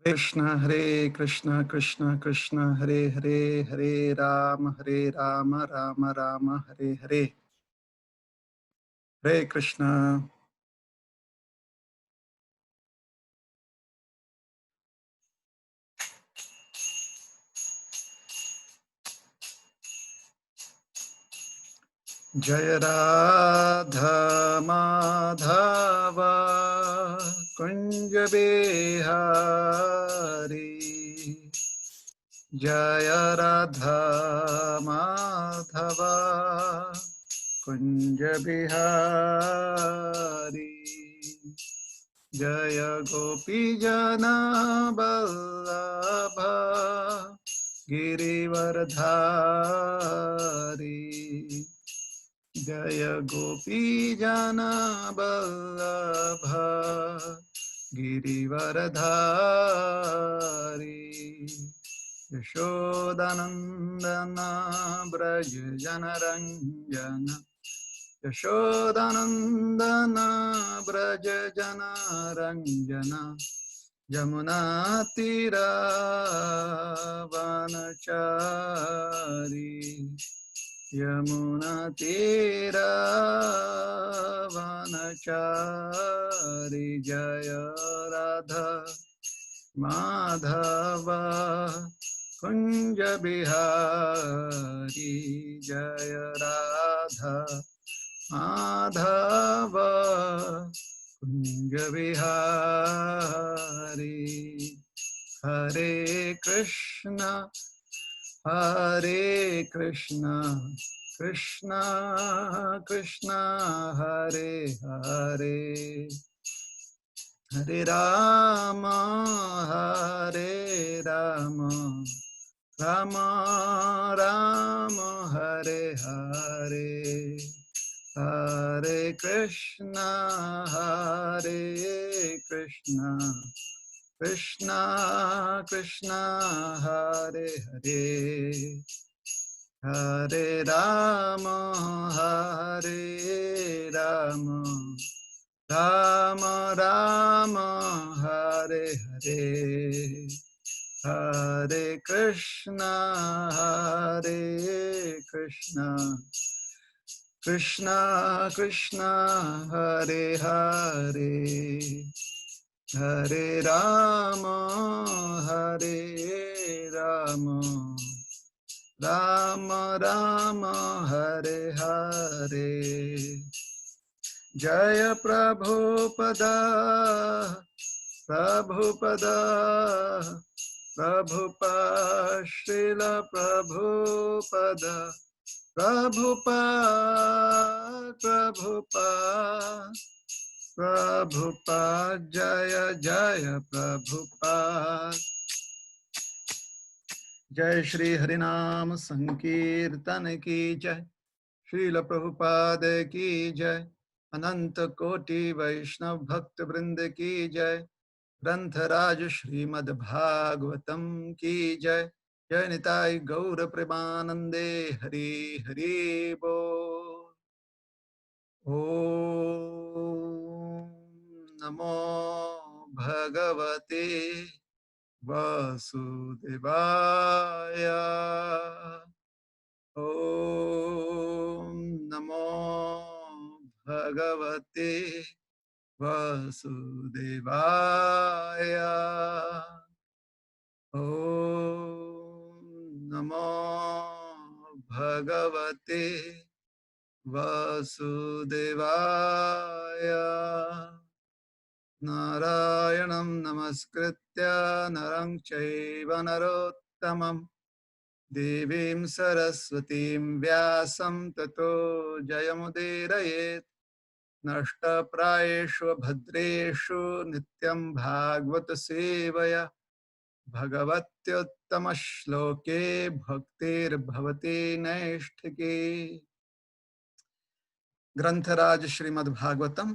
Hare Krishna, Krishna Krishna, Hare Hare, Hare Rama, Rama Rama, Hare Hare. Hare Krishna. Jaya Radha Madhava Kunja Bihari. Jaya Radha Madhava Kunja Bihari. Jaya Gopi Jana Vallabha Girivardhari. Jaya Gopi Jana Vallabha Girivardhari. Yashodanandana Braja Janaranjana. Yashodanandana Braja Janaranjana. Yamuna Tira Vanachari. Yamuna Tira Vanachari. Jaya Radha Madhava Kunja Bihari. Jaya Radha Madhava Kunja Bihari. Hare Krishna, Hare Krishna, Krishna Krishna, Hare Hare, Hare Rama, Hare Rama, Rama Rama, Hare Hare. Hare Krishna, Hare Krishna, Krishna Krishna, Hare Hare, Hare Rama, Hare Rama, Rama Rama, Hare Hare. Hare Krishna, Hare Krishna, Krishna Krishna, Hare Hare, Hare Rama, Hare Rama, Rama Rama, Hare Hare. Jaya Prabhupada, Prabhupada, Prabhupada, Srila Prabhupada, Prabhupada, Prabhupada, Prabhupada, Jaya Jaya Prabhupada. Jai Shri Harinam Sankirtan Ki Jai, Srila Prabhupada Ki Jai, Ananta Koti Vaishnav Bhakta Vrinda Ki Jai, Grantaraj Srimad Bhagavatam Ki Jai, Jai Nitai Gaura Premanande Hari Hari Bo. Om Namo Bhagavate Vasudevaya. Om Namo Bhagavate Vasudevaya. Om Namo Bhagavate Vasudevaya. Narayanam namaskritya narang chaiva narottamam Devim Saraswatim Vyasam Tato Jayamudirayet. Nashtaprayeshu Bhadreshu Nityam Bhagavata Sevaya Bhagavatyuttama Shloke Bhaktir Bhavati Naishtaki. ग्रंथराज Shrimad Bhagavatam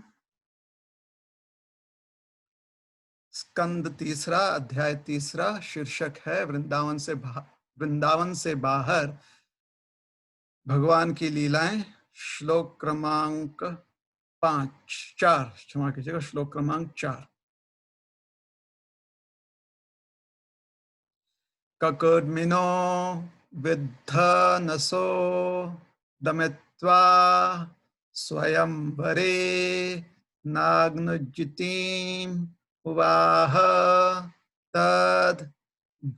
स्कंद तीसरा, अध्याय तीसरा, शीर्षक है वृंदावन से बाहर भगवान की लीलाएं। श्लोक क्रमांक 4, क्षमा कीजिएगा, श्लोक क्रमांक 4। ककुर्मिनो विद्धनसो दमित्वा स्वयंवरे नाग्नजितिम् उवाह तद्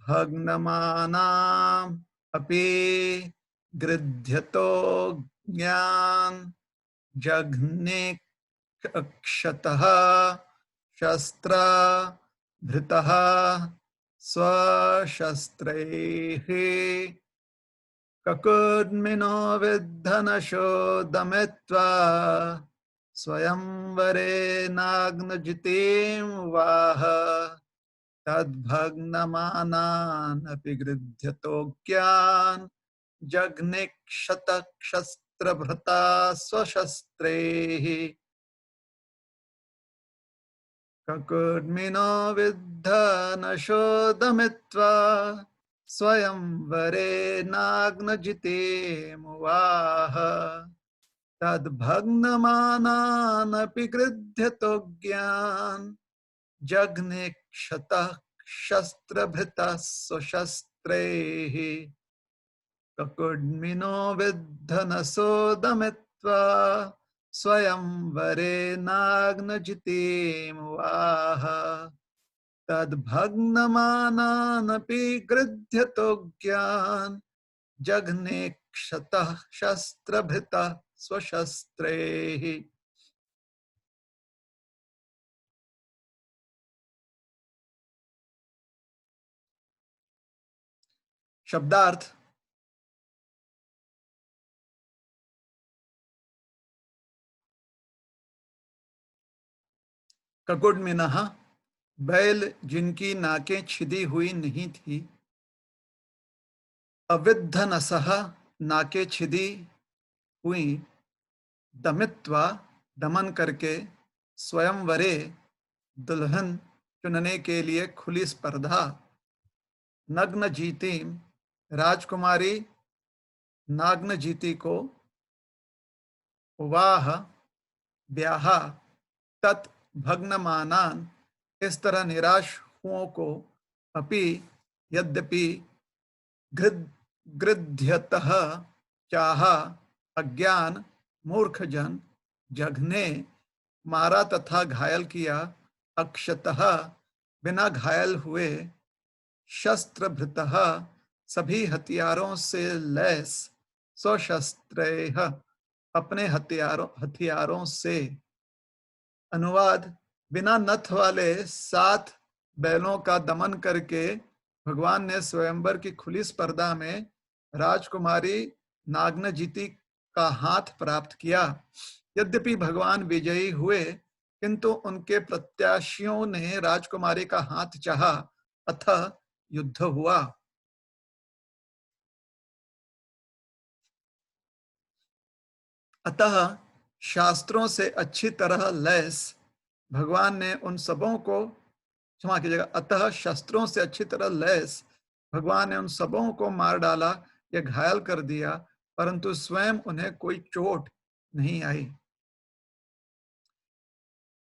भग्नमानाम् अपि गृध्यतो ज्ञान जघ्ने क्षतः शस्त्र भृतः स्वशस्त्रैः ककुर्मिनो विद्धनशो दमित्वा स्वयंवरे नाग्नजितिम् वाह तद्भग्नमानानपि गृध्यतो ज्ञान जघ्ने क्षतक्षस्त्रभृता स्वशस्त्रैः ककुर्मिनो विद्धनशो दमित्वा स्वयंवरे नाग्नजितेमुवाह तद्भग्नमानानपि गृध्यतो ज्ञान जघ्ने क्षतः शस्त्रभृतः स्वशस्त्रैः ककुर्मिनो विद्धनसो दमित्वा स्वयंवरे नाग्नजितेमुवाह तद्भग्नमानानपि गृध्यतो ज्ञान जघ्ने क्षतः शस्त्रभृतः स्वशस्त्रैः। शब्दार्थ ककुड्मिनः बैल जिनकी नाकें छिदी हुई नहीं थी, अविद्धनसः नाकें छिदी हुई, दमित्वा दमन करके, स्वयंवरे दुल्हन चुनने के लिए खुली स्पर्धा, नग्न जीती राजकुमारी नाग्नजीति को, वाह ब्याह, तत् भग्नमानान इस तरह निराश हुओं को, अपि यद्यपि गृध्यतः चाहा अज्ञान मूर्ख जन, जघने मारा तथा घायल किया, अक्षतः बिना घायल हुए, शस्त्रभृतः सभी हथियारों से लैस, स्वशस्त्रैः अपने हथियारों से। अनुवाद, बिना नथ वाले 7 बैलों का दमन करके भगवान ने स्वयंवर की खुली स्पर्धा में राजकुमारी नाग्नजिति का हाथ प्राप्त किया। यद्यपि भगवान विजयी हुए, किंतु उनके प्रत्याशियों ने राजकुमारी का हाथ चाहा, अतः युद्ध हुआ। अतः शास्त्रों से अच्छी तरह लैस भगवान ने उन सबों को, क्षमा कीजिएगा, अतः शस्त्रों से अच्छी तरह लैस भगवान ने उन सबों को मार डाला या घायल कर दिया, परंतु स्वयं उन्हें कोई चोट नहीं आई।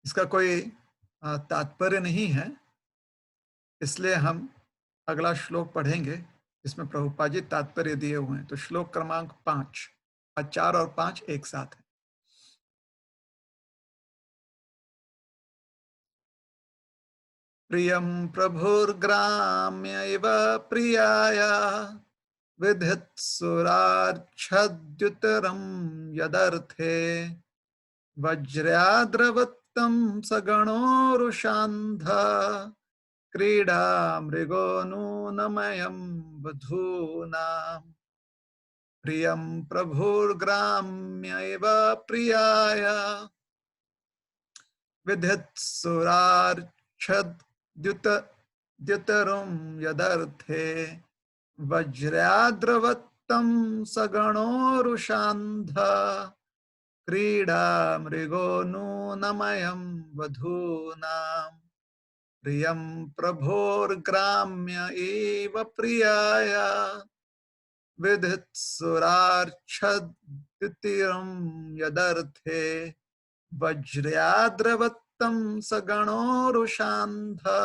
इसका कोई तात्पर्य नहीं है, इसलिए हम अगला श्लोक पढ़ेंगे जिसमें प्रभुपाद जी तात्पर्य दिए हुए हैं। तो श्लोक क्रमांक 5, 4 और 5 एक साथ है। प्रियं प्रभुर्ग्राम्य इव प्रियाया विधित्सुरार्च्छद्युतरं यदर्थे वज्र्याद्रवत्तं सगणोरुषान्धा क्रीडा मृगो नूनमयं वधूनाम्। प्रियं प्रभुर्ग्राम्य इव प्रियाया विधित्सुरार्च्छद्युतरं यदर्थे वज्र्याद्रवत्तं सगणोरुषान्धा क्रीडा मृगो नूनमयं वधूनाम्। प्रियं प्रभोर्ग्राम्य इव प्रियाया विधित्सुरार्च्छद्युतिरं यदर्थे वज्र्याद्रवत्तं सगणोरुषान्धा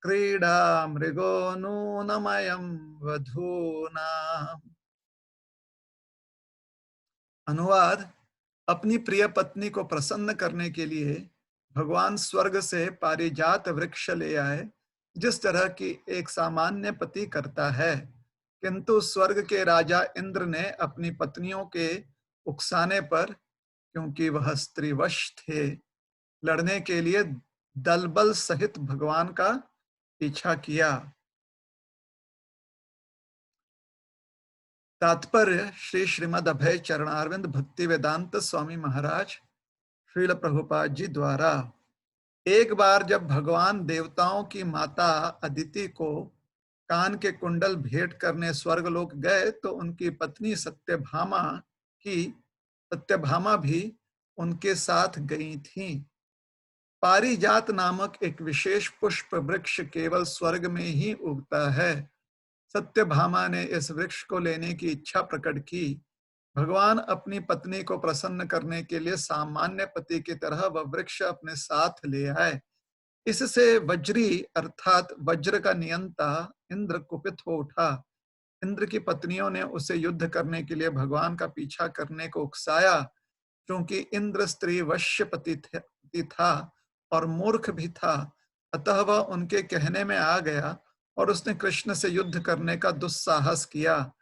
क्रीडा मृगो नूनमयं वधूना। अनुवाद: अपनी प्रिय पत्नी को प्रसन्न करने के लिए भगवान स्वर्ग से पारिजात वृक्ष ले आए, जिस तरह की एक सामान्य पति करता है। किंतु स्वर्ग के राजा इंद्र ने अपनी पत्नियों के उकसाने पर, क्योंकि वह स्त्रीवश थे, लड़ने के लिए दलबल सहित भगवान का पीछा किया। तात्पर्य: श्री श्रीमद् अभय चरणारविंद भक्ति वेदांत स्वामी महाराज श्रील प्रभुपाद जी द्वारा। एक बार जब भगवान देवताओं की माता अदिति को कान के कुंडल भेंट करने स्वर्गलोक गए, तो उनकी पत्नी सत्यभामा भी उनके साथ गई थीं। पारिजात नामक एक विशेष पुष्प वृक्ष केवल स्वर्ग में ही उगता है। सत्यभामा ने इस वृक्ष को लेने की इच्छा प्रकट की। भगवान अपनी पत्नी को प्रसन्न करने के लिए सामान्य पति की तरह वह वृक्ष अपने साथ ले आए। इससे वज्री अर्थात वज्र का नियंता इंद्र कुपित हो उठा। इंद्र की पत्नियों ने उसे युद्ध करने के लिए भगवान का पीछा करने को उकसाया। क्योंकि इंद्र स्त्री वश्य पति था और मूर्ख भी था, अतः वह उनके कहने में आ गया और उसने कृष्ण से युद्ध करने का दुस्साहस किया।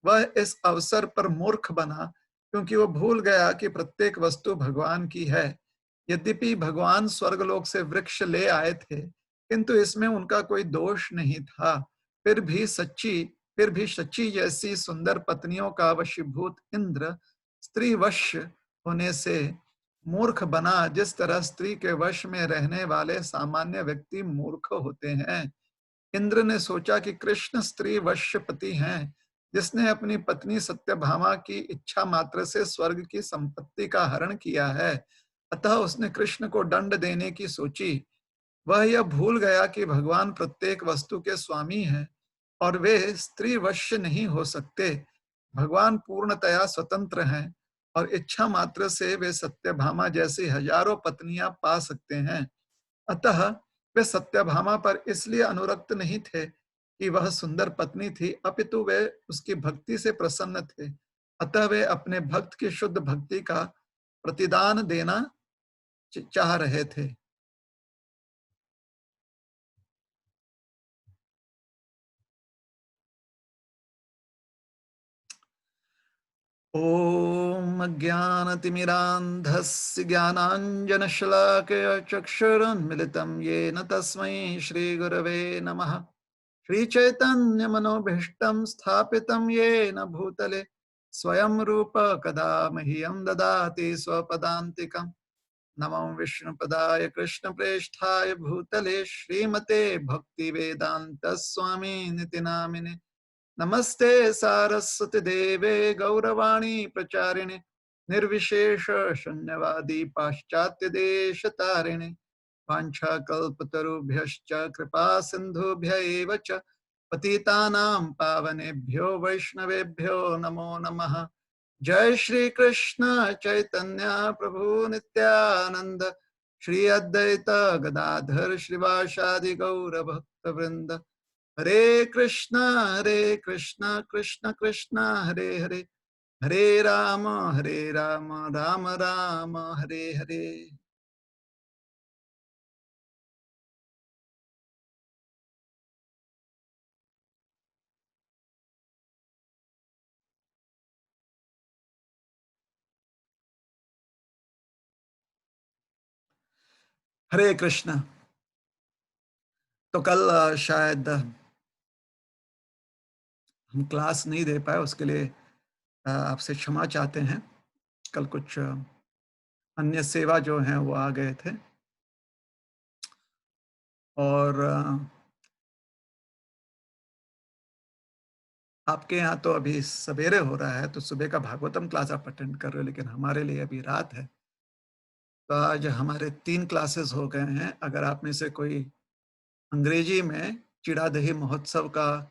वह इस अवसर पर मूर्ख बना, क्योंकि वह भूल गया कि प्रत्येक वस्तु भगवान की है। यद्यपि भगवान स्वर्गलोक से वृक्ष ले आए थे, किंतु इसमें उनका कोई दोष नहीं था। फिर भी शची जैसी सुंदर पत्नियों का वशीभूत इंद्र स्त्री वश होने से मूर्ख बना, जिस तरह स्त्री के वश में रहने वाले सामान्य व्यक्ति मूर्ख होते हैं। इंद्र ने सोचा कि कृष्ण स्त्री वश्यपति हैं, जिसने अपनी पत्नी सत्यभामा की इच्छा मात्र से स्वर्ग की संपत्ति का हरण किया है, अतः उसने कृष्ण को दंड देने की सोची। वह यह भूल गया कि भगवान प्रत्येक वस्तु के स्वामी हैं और वे स्त्री वश्य नहीं हो सकते। भगवान पूर्णतया स्वतंत्र हैं और इच्छा मात्र से वे सत्यभामा जैसी हजारों पत्नियां पा सकते हैं। अतः वे सत्यभामा पर इसलिए अनुरक्त नहीं थे कि वह सुंदर पत्नी थी, अपितु वे उसकी भक्ति से प्रसन्न थे। अतः वे अपने भक्त की शुद्ध भक्ति का प्रतिदान देना चाह रहे थे। ओम अज्ञानतिमिरान्धस्य ज्ञानाञ्जनशलाकया चक्षुरुन्मिलितं येन तस्मै श्रीगुरवे नमः। श्रीचैतन्यमनोभीष्टं स्थापितं येन भूतले स्वयं रूप कदा मह्यं ददाति स्वपदान्तिकम्। नमो विष्णुपदाय कृष्णप्रेष्ठाय भूतले श्रीमते भक्तिवेदान्त स्वामी निति नामिने। नमस्ते सारस्वती देवे गौरवाणी प्रचारिणे निर्विशेष शून्यवादी पाश्चात्य देश तारिणे। वाञ्छाकल्पतरुभ्यश्च कृपा सिन्धुभ्य एव च पतितानां पावनेभ्यो वैष्णवेभ्यो नमो नमः। जय श्री कृष्ण चैतन्य प्रभु नित्यानंद श्री अद्वैत गदाधर श्रीवासादि गौर भक्त वृंद। हरे कृष्ण कृष्ण कृष्ण हरे हरे, हरे राम राम राम हरे हरे। हरे कृष्ण। तो कल शायद हम क्लास नहीं दे पाए, उसके लिए आपसे क्षमा चाहते हैं। कल कुछ अन्य सेवा जो हैं वो आ गए थे और आपके यहाँ तो अभी सवेरे हो रहा है, तो सुबह का भागवतम क्लास आप अटेंड कर रहे हो, लेकिन हमारे लिए अभी रात है। तो आज हमारे 3 क्लासेस हो गए हैं। अगर आप में से कोई अंग्रेजी में चिड़ा दही महोत्सव का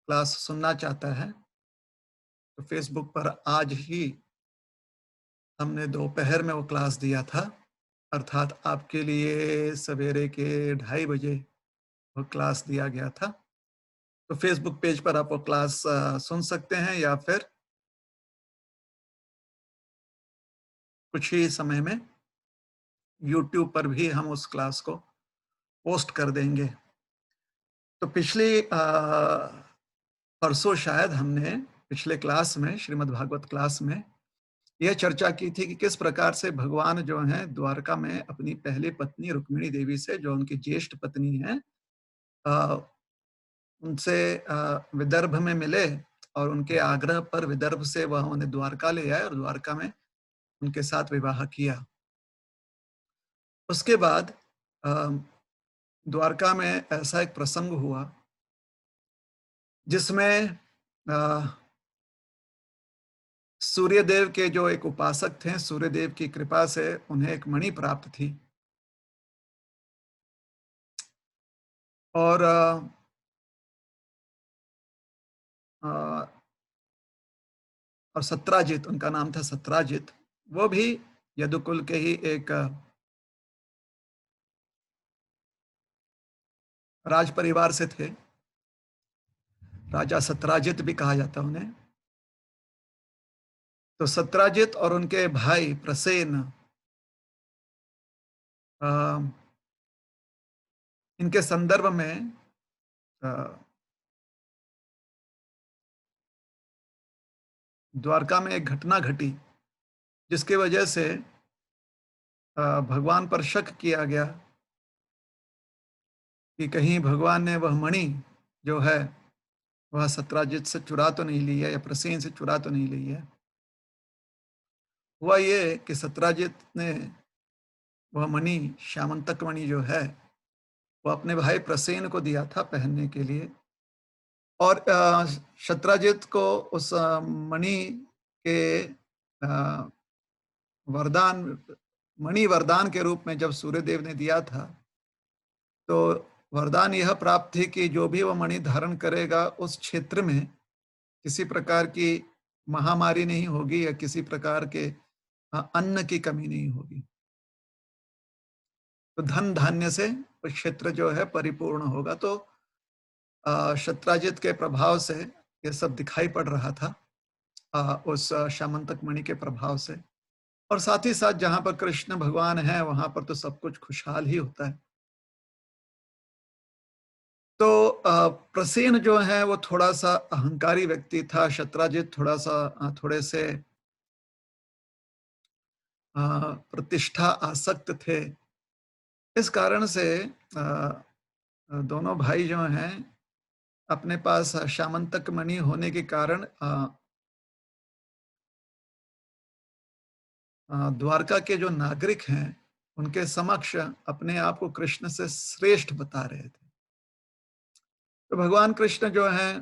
क्लास सुनना चाहता है, तो फेसबुक पर आज ही हमने दोपहर में वो क्लास दिया था, अर्थात आपके लिए सवेरे के 2:30 बजे वो क्लास दिया गया था। तो फेसबुक पेज पर आप वो क्लास सुन सकते हैं, या फिर कुछ ही समय में यूट्यूब पर भी हम उस क्लास को पोस्ट कर देंगे। तो पिछली परसों शायद हमने पिछले क्लास में, श्रीमद् भागवत क्लास में, यह चर्चा की थी कि किस प्रकार से भगवान जो हैं द्वारका में अपनी पहली पत्नी रुक्मिणी देवी से, जो उनकी ज्येष्ठ पत्नी हैं, अ, उनसे विदर्भ में मिले, और उनके आग्रह पर विदर्भ से वह उन्हें द्वारका ले आए और द्वारका में उनके साथ विवाह किया। उसके बाद द्वारका में ऐसा एक प्रसंग हुआ जिसमें सूर्यदेव के जो एक उपासक थे, सूर्यदेव की कृपा से उन्हें एक मणि प्राप्त थी, और और सत्राजित, उनका नाम था सत्राजित, वो भी यदुकुल के ही एक राज परिवार से थे। राजा सत्राजित भी कहा जाता उन्हें। तो सत्राजित और उनके भाई प्रसेन, अ, इनके संदर्भ में अ, द्वारका में एक घटना घटी, जिसकी वजह से भगवान पर शक किया गया कि कहीं भगवान ने वह मणि जो है वह सत्राजित से चुरा तो नहीं ली है, या प्रसेन से चुरा तो नहीं ली है। हुआ ये कि सत्राजित ने वह मणि, श्यामंतक मणि जो है, वो अपने भाई प्रसेन को दिया था पहनने के लिए, और सत्राजित को उस मणि के अ, वरदान, मणि वरदान के रूप में जब सूर्यदेव ने दिया था, तो वरदान यह प्राप्त थी कि जो भी वह मणि धारण करेगा, उस क्षेत्र में किसी प्रकार की महामारी नहीं होगी, या किसी प्रकार के अन्न की कमी नहीं होगी। तो धन धान्य से वो क्षेत्र जो है परिपूर्ण होगा। तो सत्राजित के प्रभाव से ये सब दिखाई पड़ रहा था, उस श्यामंतक मणि के प्रभाव से। और साथ ही साथ जहां पर कृष्ण भगवान है, वहां पर तो सब कुछ खुशहाल ही होता है। तो प्रसेन जो है वो थोड़ा सा अहंकारी व्यक्ति था, सत्राजित थोड़ा सा थोड़े से प्रतिष्ठा आसक्त थे। इस कारण से दोनों भाई जो हैं, अपने पास श्यामंतक मणि होने के कारण द्वारका के जो नागरिक हैं, उनके समक्ष अपने आप को कृष्ण से श्रेष्ठ बता रहे थे। तो भगवान कृष्ण जो हैं,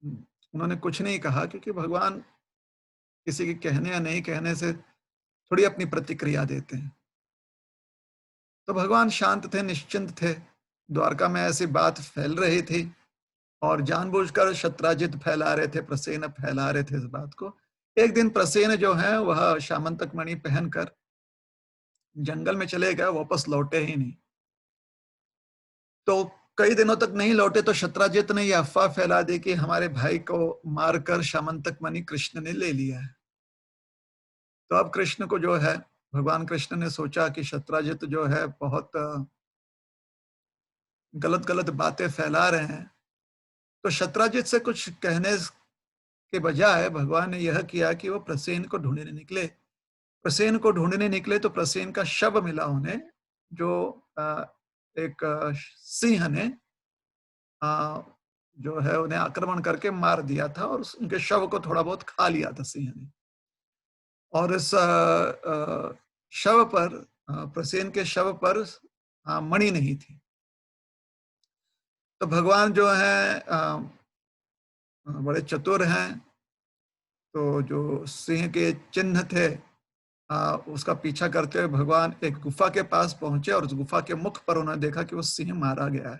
उन्होंने कुछ नहीं कहा, क्योंकि भगवान किसी के कहने या नहीं कहने से थोड़ी अपनी प्रतिक्रिया देते हैं। तो भगवान शांत थे, निश्चिंत थे। द्वारका में ऐसी बात फैल रही थी, और जानबूझकर सत्राजित फैला रहे थे, प्रसेन फैला रहे थे इस बात को। एक दिन प्रसेन जो है वह श्यामंतक मणि पहनकर जंगल में चले गए, वापस लौटे ही नहीं। तो कई दिनों तक नहीं लौटे, तो सत्राजित ने यह अफवाह फैला दी कि हमारे भाई को मारकर श्यामंतक मणि कृष्ण ने ले लिया है। तो अब कृष्ण को जो है, भगवान कृष्ण ने सोचा कि सत्राजित जो है बहुत गलत गलत बातें फैला रहे हैं। तो सत्राजित से कुछ कहने के बजाय भगवान ने यह किया कि वो प्रसेन को ढूंढने निकले। प्रसेन को ढूंढने निकले तो प्रसेन का शव मिला उन्हें, जो एक सिंह ने जो है उन्हें आक्रमण करके मार दिया था, और उनके शव को थोड़ा बहुत खा लिया था सिंह ने। और इस शव पर, प्रसेन के शव पर मणि नहीं थी। तो भगवान जो है बड़े चतुर हैं। तो जो सिंह के चिन्ह थे, उसका पीछा करते हुए भगवान एक गुफा के पास पहुंचे, और उस गुफा के मुख पर उन्होंने देखा कि वो सिंह मारा गया है।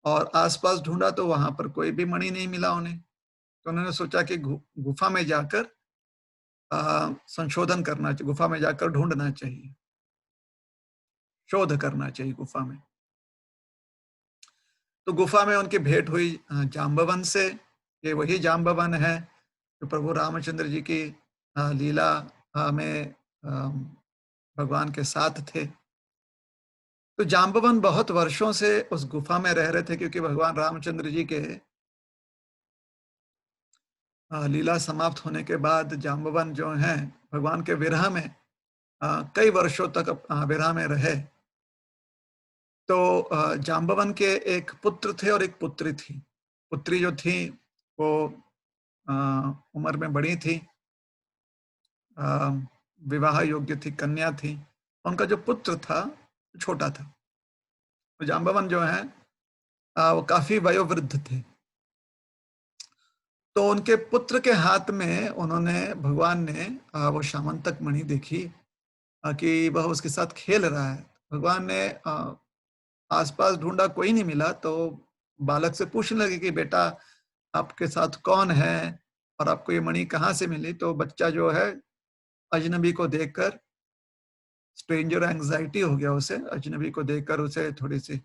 और आसपास ढूंढा तो वहां पर कोई भी मणि नहीं मिला उन्हें। तो उन्होंने सोचा कि गुफा में जाकर संशोधन करना चाहिए, गुफा में जाकर ढूंढना चाहिए, शोध करना चाहिए गुफा में। तो गुफा में उनकी भेंट हुई जाम्बवन से। ये वही जाम्बवन है जो प्रभु रामचंद्र जी की लीला में भगवान के साथ थे। तो जाम्बवन बहुत वर्षों से उस गुफा में रह रहे थे, क्योंकि भगवान रामचंद्र जी के लीला समाप्त होने के बाद जाम्बवन जो हैं भगवान के विरह में कई वर्षों तक विरह में रहे। तो जाम्बवन के एक पुत्र थे और एक पुत्री थी। पुत्री जो थी वो अ, उम्र में बड़ी थी, अ, विवाह योग्य थी, कन्या थी। उनका जो पुत्र था छोटा था। तो जाम्बवन जो है वो काफी वयोवृद्ध थे। तो उनके पुत्र के हाथ में उन्होंने भगवान ने वो श्यामंतक मणि देखी कि वह उसके साथ खेल रहा है। भगवान ने आसपास ढूंढा, कोई नहीं मिला, तो बालक से पूछने लगे कि बेटा आपके साथ कौन है और आपको ये मणि कहाँ से मिली। तो बच्चा जो है अजनबी को देखकर, स्ट्रेंजर एंजाइटी हो गया उसे, अजनबी को देखकर उसे थोड़ी सी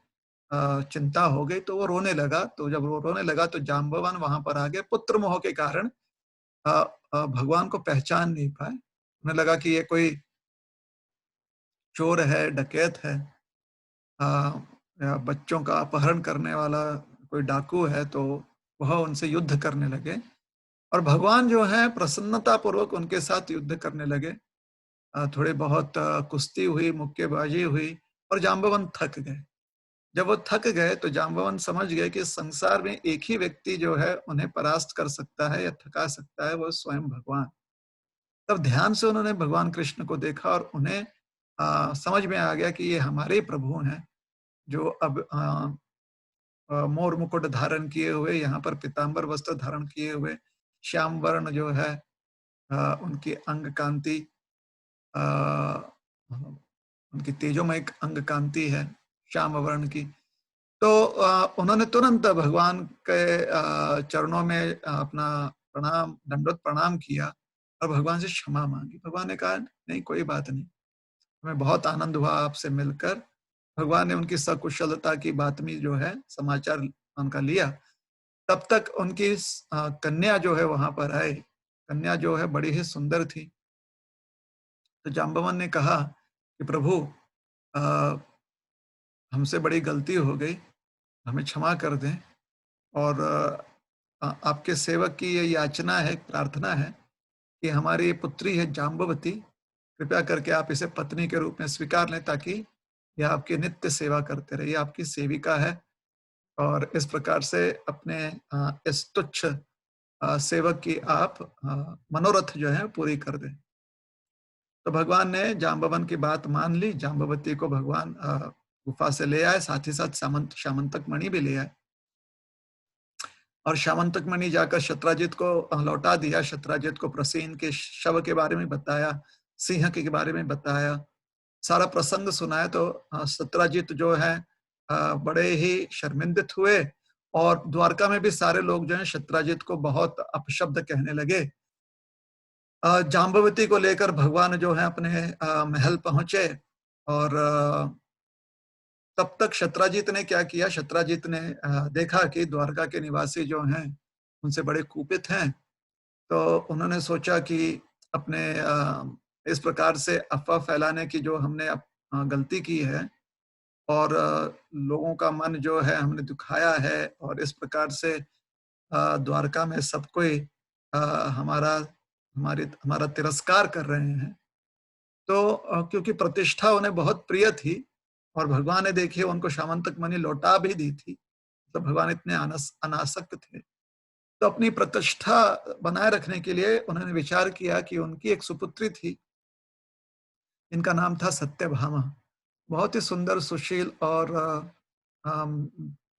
चिंता हो गई, तो वो रोने लगा। तो जब वो रोने लगा तो जाम्बवान वहां पर आ गए। पुत्र मोह के कारण अ, भगवान को पहचान नहीं पाए। उन्हें लगा कि ये कोई चोर है, डकैत है, अ, या बच्चों का अपहरण करने वाला कोई डाकू है। तो वह उनसे युद्ध करने लगे और भगवान जो है प्रसन्नता पूर्वक उनके साथ युद्ध करने लगे। थोड़े बहुत कुश्ती हुई, मुक्केबाजी हुई और जाम्बवन थक गए। जब वो थक गए तो जाम्बवन समझ गए कि संसार में एक ही व्यक्ति जो है उन्हें परास्त कर सकता है या थका सकता है, वो स्वयं भगवान। तब ध्यान से उन्होंने भगवान कृष्ण को देखा और उन्हें समझ में आ गया कि ये हमारे ही प्रभु हैं, जो अब मोर मुकुट धारण किए हुए, यहाँ पर पीताम्बर वस्त्र धारण किए हुए, श्याम वर्ण जो है उनकी अंग कांति, अ, उनकी तेजोमय अंग कांति है श्याम वर्ण की। तो उन्होंने तुरंत भगवान के चरणों में अपना प्रणाम, दंडवत प्रणाम किया और भगवान से क्षमा मांगी। भगवान ने कहा नहीं, कोई बात नहीं, हमें बहुत आनंद हुआ आपसे मिलकर। भगवान ने उनकी सकुशलता की बातमी जो है समाचार उनका लिया। तब तक उनकी कन्या जो है वहां पर आई। कन्या जो है बड़ी ही सुंदर थी। तो जाम्बवन ने कहा कि प्रभु, अ, हमसे बड़ी गलती हो गई, हमें क्षमा कर दें। और आपके सेवक की ये याचना है, प्रार्थना है कि हमारी ये पुत्री है जाम्बवती, कृपया करके आप इसे पत्नी के रूप में स्वीकार लें, ताकि यह आपकी नित्य सेवा करते रहे। ये आपकी सेविका है और इस प्रकार से अपने इस तुच्छ सेवक की आप मनोरथ जो है पूरी कर दें। तो भगवान ने जाम्बवन की बात मान ली। जाम्बवती को भगवान गुफा से ले आए, साथ ही साथ श्यामंतक मणि भी ले आए और श्यामंतक मणि जाकर शत्राजित को लौटा दिया। शत्राजित को प्रसेन के शव के बारे में बताया, सिंह के बारे में बताया, सारा प्रसंग सुनाया। तो शत्राजित जो है बड़े ही शर्मिंदित हुए और द्वारका में भी सारे लोग जो हैं शत्राजित को बहुत अपशब्द कहने लगे। जाम्बवती को लेकर भगवान जो है अपने महल पहुंचे और तब तक शत्राजित ने क्या किया, शत्राजित ने देखा कि द्वारका के निवासी जो हैं उनसे बड़े कुपित हैं। तो उन्होंने सोचा कि अपने इस प्रकार से अफवाह फैलाने की जो हमने गलती की है और लोगों का मन जो है हमने दुखाया है और इस प्रकार से द्वारका में सब कोई हमारा हमारा तिरस्कार कर रहे हैं। तो क्योंकि प्रतिष्ठा उन्हें बहुत प्रिय थी और भगवान ने देखिए उनको श्यामंतक मणि लौटा भी दी थी, तो भगवान इतने अनासक्त थे। तो अपनी प्रतिष्ठा बनाए रखने के लिए उन्होंने विचार किया कि उनकी एक सुपुत्री थी, इनका नाम था सत्यभामा। बहुत ही सुंदर, सुशील और अम,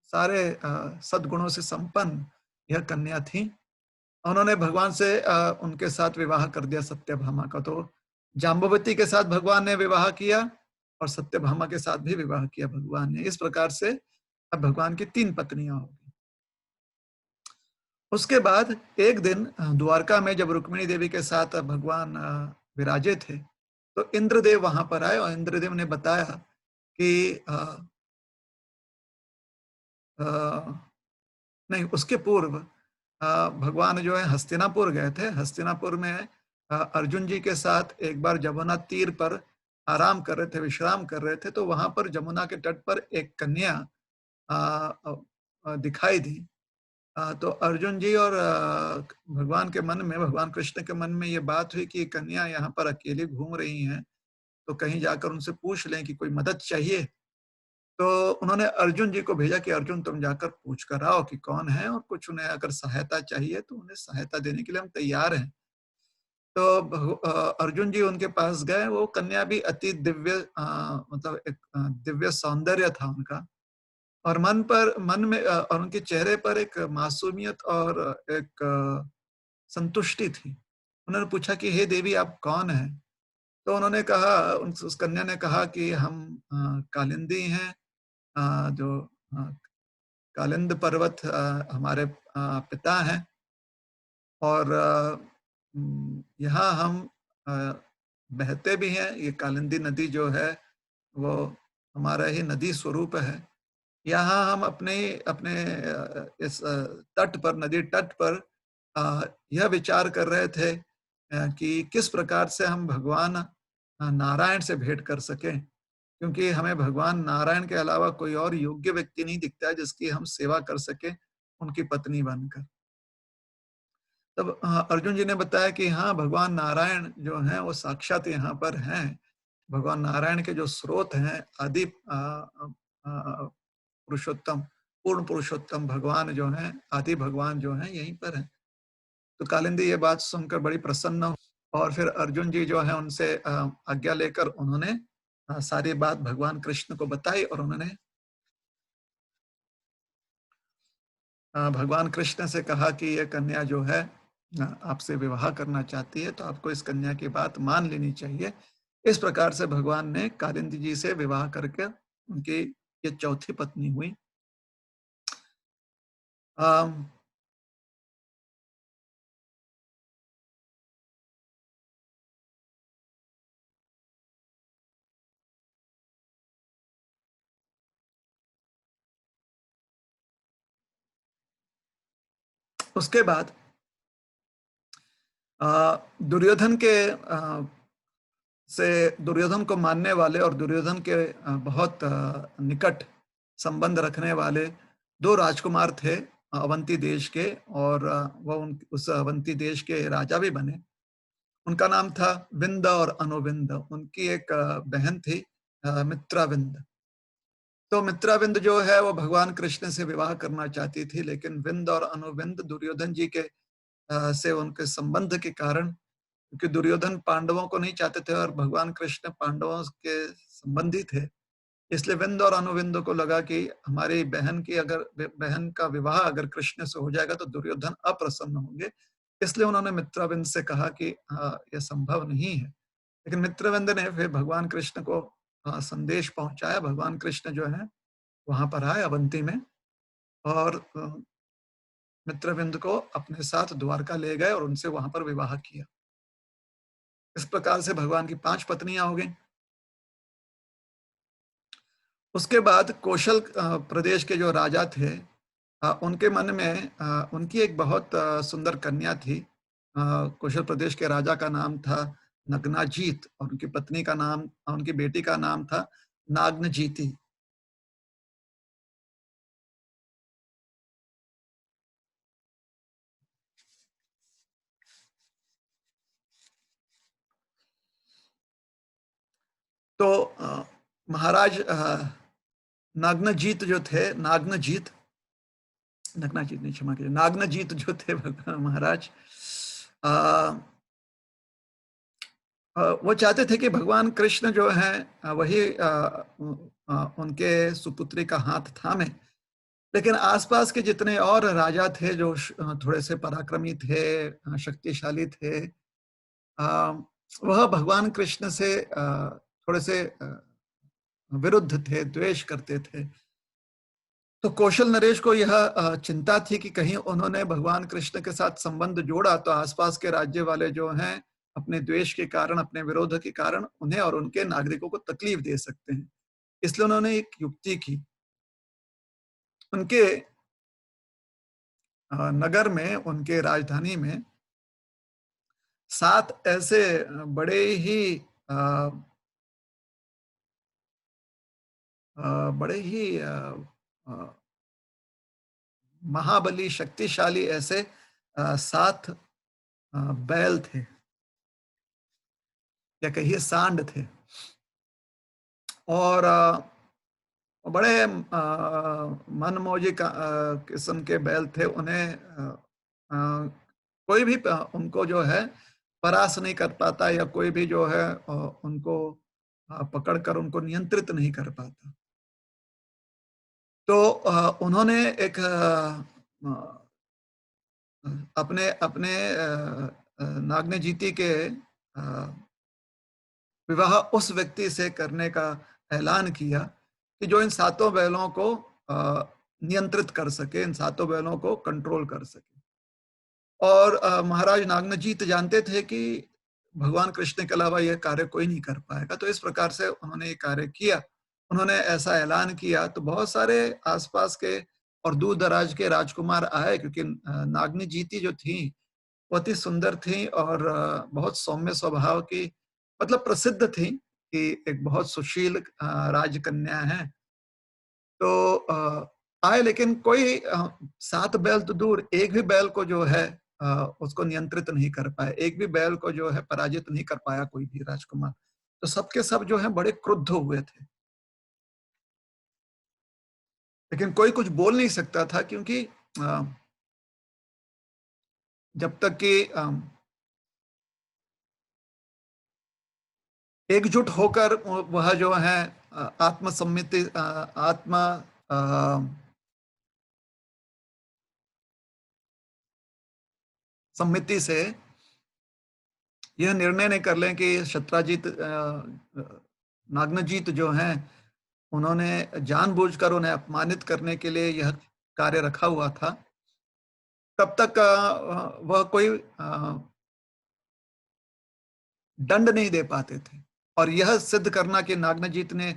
सारे सद्गुणों से संपन्न यह कन्या थी। उन्होंने भगवान से उनके साथ विवाह कर दिया सत्यभामा का। तो जाम्बवती के साथ भगवान ने विवाह किया और सत्यभामा के साथ भी विवाह किया भगवान ने। इस प्रकार से अब भगवान की 3 पत्नियां हो गई। उसके बाद एक दिन द्वारका में जब रुक्मिणी देवी के साथ भगवान विराजे थे, तो इंद्रदेव वहां पर आए और इंद्रदेव ने बताया कि नहीं, उसके पूर्व भगवान जो है हस्तिनापुर गए थे। हस्तिनापुर में अर्जुन जी के साथ एक बार जमुना तीर पर आराम कर रहे थे, विश्राम कर रहे थे, तो वहां पर जमुना के तट पर एक कन्या अ, दिखाई दी। तो अर्जुन जी और भगवान के मन में, भगवान कृष्ण के मन में ये बात हुई कि ये कन्या यहाँ पर अकेली घूम रही हैं, तो कहीं जाकर उनसे पूछ लें कि कोई मदद चाहिए। तो उन्होंने अर्जुन जी को भेजा कि अर्जुन तुम जाकर पूछ कर आओ कि कौन है, और कुछ उन्हें अगर सहायता चाहिए तो उन्हें सहायता देने के लिए हम तैयार हैं। तो अर्जुन जी उनके पास गए। वो कन्या भी अति दिव्य, मतलब एक दिव्य सौंदर्य था उनका, और मन में और उनके चेहरे पर एक मासूमियत और एक संतुष्टि थी। उन्होंने पूछा कि हे देवी, आप कौन हैं? तो उन्होंने कहा, उस कन्या ने कहा कि हम कालिंदी हैं, जो कालिंद पर्वत हमारे पिता हैं, और यहाँ हम अ, बहते भी हैं। ये कालिंदी नदी जो है वो हमारा ही नदी स्वरूप है। यहाँ हम अपने अपने इस तट पर, नदी तट पर यह विचार कर रहे थे कि किस प्रकार से हम भगवान नारायण से भेंट कर सकें, क्योंकि हमें भगवान नारायण के अलावा कोई और योग्य व्यक्ति नहीं दिखता है जिसकी हम सेवा कर सके उनकी पत्नी बनकर। तब अर्जुन जी ने बताया कि हाँ, भगवान नारायण जो हैं वो साक्षात यहाँ पर हैं। भगवान नारायण के जो स्रोत हैं, आदि पुरुषोत्तम, पूर्ण पुरुषोत्तम भगवान जो हैं, आदि भगवान जो हैं, यहीं पर हैं। तो कालिंदी ये बात सुनकर बड़ी प्रसन्न हुई, और फिर अर्जुन जी जो है उनसे आज्ञा लेकर उन्होंने सारी बात भगवान कृष्ण को बताई, और उन्होंने भगवान कृष्ण से कहा कि ये कन्या जो है आपसे विवाह करना चाहती है, तो आपको इस कन्या की बात मान लेनी चाहिए। इस प्रकार से भगवान ने कालिंदी जी से विवाह करके उनकी ये चौथी पत्नी हुई। अम, उसके बाद दुर्योधन के से दुर्योधन को मानने वाले और दुर्योधन के बहुत निकट संबंध रखने वाले दो राजकुमार थे अवंती देश के, और वह उस अवंती देश के राजा भी बने। उनका नाम था विंद और अनुविंद। उनकी एक बहन थी मित्राविंद। तो मित्राविंद जो है वो भगवान कृष्ण से विवाह करना चाहती थी, लेकिन विंद और अनुविंद दुर्योधन जी के से उनके संबंध के कारण, क्योंकि दुर्योधन पांडवों को नहीं चाहते थे और भगवान कृष्ण पांडवों के संबंधी थे, इसलिए विंद और अनुविंद को लगा कि हमारी बहन का विवाह अगर कृष्ण से हो जाएगा तो दुर्योधन अप्रसन्न होंगे। इसलिए उन्होंने मित्राविंद से कहा कि यह संभव नहीं है। लेकिन मित्रविंद ने फिर भगवान कृष्ण को संदेश पहुंचाया। भगवान कृष्ण जो है वहां पर आए अवंती में, और मित्रविंद को अपने साथ द्वारका ले गए और उनसे वहां पर विवाह किया। इस प्रकार से भगवान की 5 पत्नियां हो गई। उसके बाद कौशल प्रदेश के जो राजा थे, उनके मन में उनकी एक बहुत सुंदर कन्या थी। कौशल प्रदेश के राजा का नाम था नग्नाजीत, और उनकी बेटी का नाम था नाग्नजीति। तो महाराज नाग्नजीत जो थे, नग्नाजीत नहीं, क्षमा कीजिए, नाग्नजीत जो थे महाराज, अ, वो चाहते थे कि भगवान कृष्ण जो हैं वही उनके सुपुत्री का हाथ थामे। लेकिन आसपास के जितने और राजा थे जो थोड़े से पराक्रमी थे, शक्तिशाली थे, अ, वह भगवान कृष्ण से थोड़े से विरुद्ध थे, द्वेष करते थे। तो कौशल नरेश को यह चिंता थी कि कहीं उन्होंने भगवान कृष्ण के साथ संबंध जोड़ा तो आसपास के राज्य वाले जो हैं अपने द्वेष के कारण, अपने विरोध के कारण उन्हें और उनके नागरिकों को तकलीफ दे सकते हैं। इसलिए उन्होंने एक युक्ति की। उनके नगर में, उनके राजधानी में 7 ऐसे बड़े ही अ बड़े ही अ, महाबली, शक्तिशाली ऐसे 7 बैल थे, या कहिए सांड थे। और बड़े मनमौजी किस्म के बैल थे। उन्हें अ, कोई भी उनको जो है परास्त नहीं कर पाता, या कोई भी जो है उनको पकड़कर उनको नियंत्रित नहीं कर पाता। तो उन्होंने एक अपने अपने नागनजीती के विवाह उस व्यक्ति से करने का ऐलान किया कि जो इन सातों बैलों को नियंत्रित कर सके, इन सातों बैलों को कंट्रोल कर सके। और महाराज नागनजीत जानते थे कि भगवान कृष्ण के अलावा यह कार्य कोई नहीं कर पाएगा, तो इस प्रकार से उन्होंने ये कार्य किया। उन्होंने ऐसा ऐलान किया तो बहुत सारे आसपास के और दूर दराज के राजकुमार आए, क्योंकि नागनजीती जो थी वो अति सुंदर थी, और बहुत सौम्य स्वभाव की, मतलब प्रसिद्ध थी कि एक बहुत सुशील राजकन्या है। तो आए, लेकिन कोई 7 बैल तो दूर, एक भी बैल को जो है उसको नियंत्रित नहीं कर पाए, एक भी बैल को जो है पराजित नहीं कर पाया कोई भी राजकुमार। तो सबके सब जो है बड़े क्रुद्ध हुए थे, लेकिन कोई कुछ बोल नहीं सकता था, क्योंकि अ, जब तक कि एकजुट होकर वह जो है आत्म अ, सम्मति से यह निर्णय नहीं कर लें कि नागनजीत जो हैं, उन्होंने जानबूझकर उन्हें अपमानित करने के लिए यह कार्य रखा हुआ था, तब तक वह कोई दंड नहीं दे पाते थे। और यह सिद्ध करना कि नागनजीत ने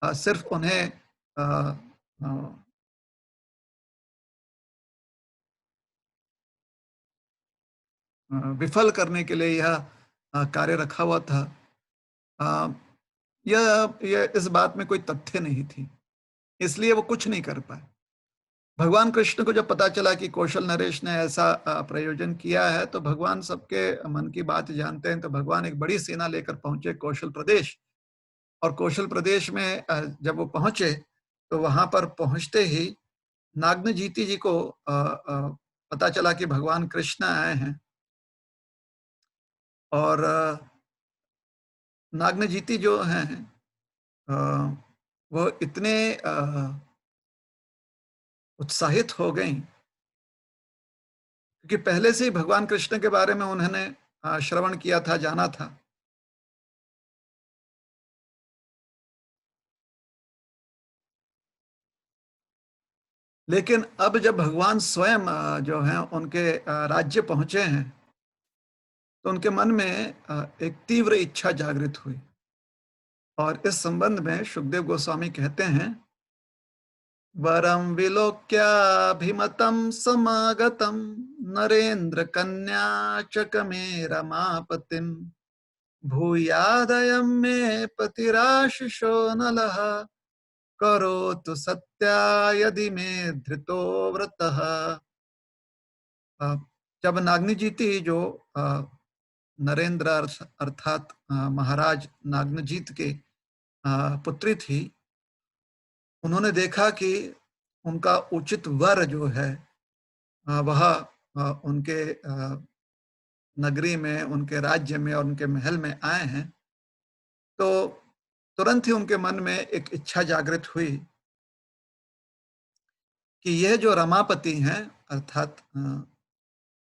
सिर्फ उन्हें अ, अ, विफल करने के लिए यह कार्य रखा हुआ था, अ, यह इस बात में कोई तथ्य नहीं थी, इसलिए वो कुछ नहीं कर पाए। भगवान कृष्ण को जब पता चला कि कौशल नरेश ने ऐसा प्रयोजन किया है, तो भगवान सबके मन की बात जानते हैं, तो भगवान एक बड़ी सेना लेकर पहुंचे कौशल प्रदेश। और कौशल प्रदेश में जब वो पहुंचे, तो वहां पर पहुंचते ही नागनजीती जी को पता चला कि भगवान कृष्ण आए हैं। और नागनजीती जो हैं, अ, वो इतने उत्साहित हो गईं, क्योंकि पहले से ही भगवान कृष्ण के बारे में उन्होंने श्रवण किया था, जाना था। लेकिन अब जब भगवान स्वयं जो हैं उनके राज्य पहुंचे हैं, तो उनके मन में एक तीव्र इच्छा जागृत हुई। और इस संबंध में सुखदेव गोस्वामी कहते हैं, वरं विलोक्याभिमतं समागतं नरेंद्र कन्या चकमे रमापतिं भूयादयं मे पतिराशिषो नलः करोतु सत्या यदि मे धृतो व्रतः। अ, जब नागनी जीती जो अ, नरेंद्र अर्थात महाराज नागनजीत के पुत्री थी, उन्होंने देखा कि उनका उचित वर जो है वह उनके नगरी में, उनके राज्य में और उनके महल में आए हैं। तो तुरंत ही उनके मन में एक इच्छा जागृत हुई कि यह जो रमापति हैं, अर्थात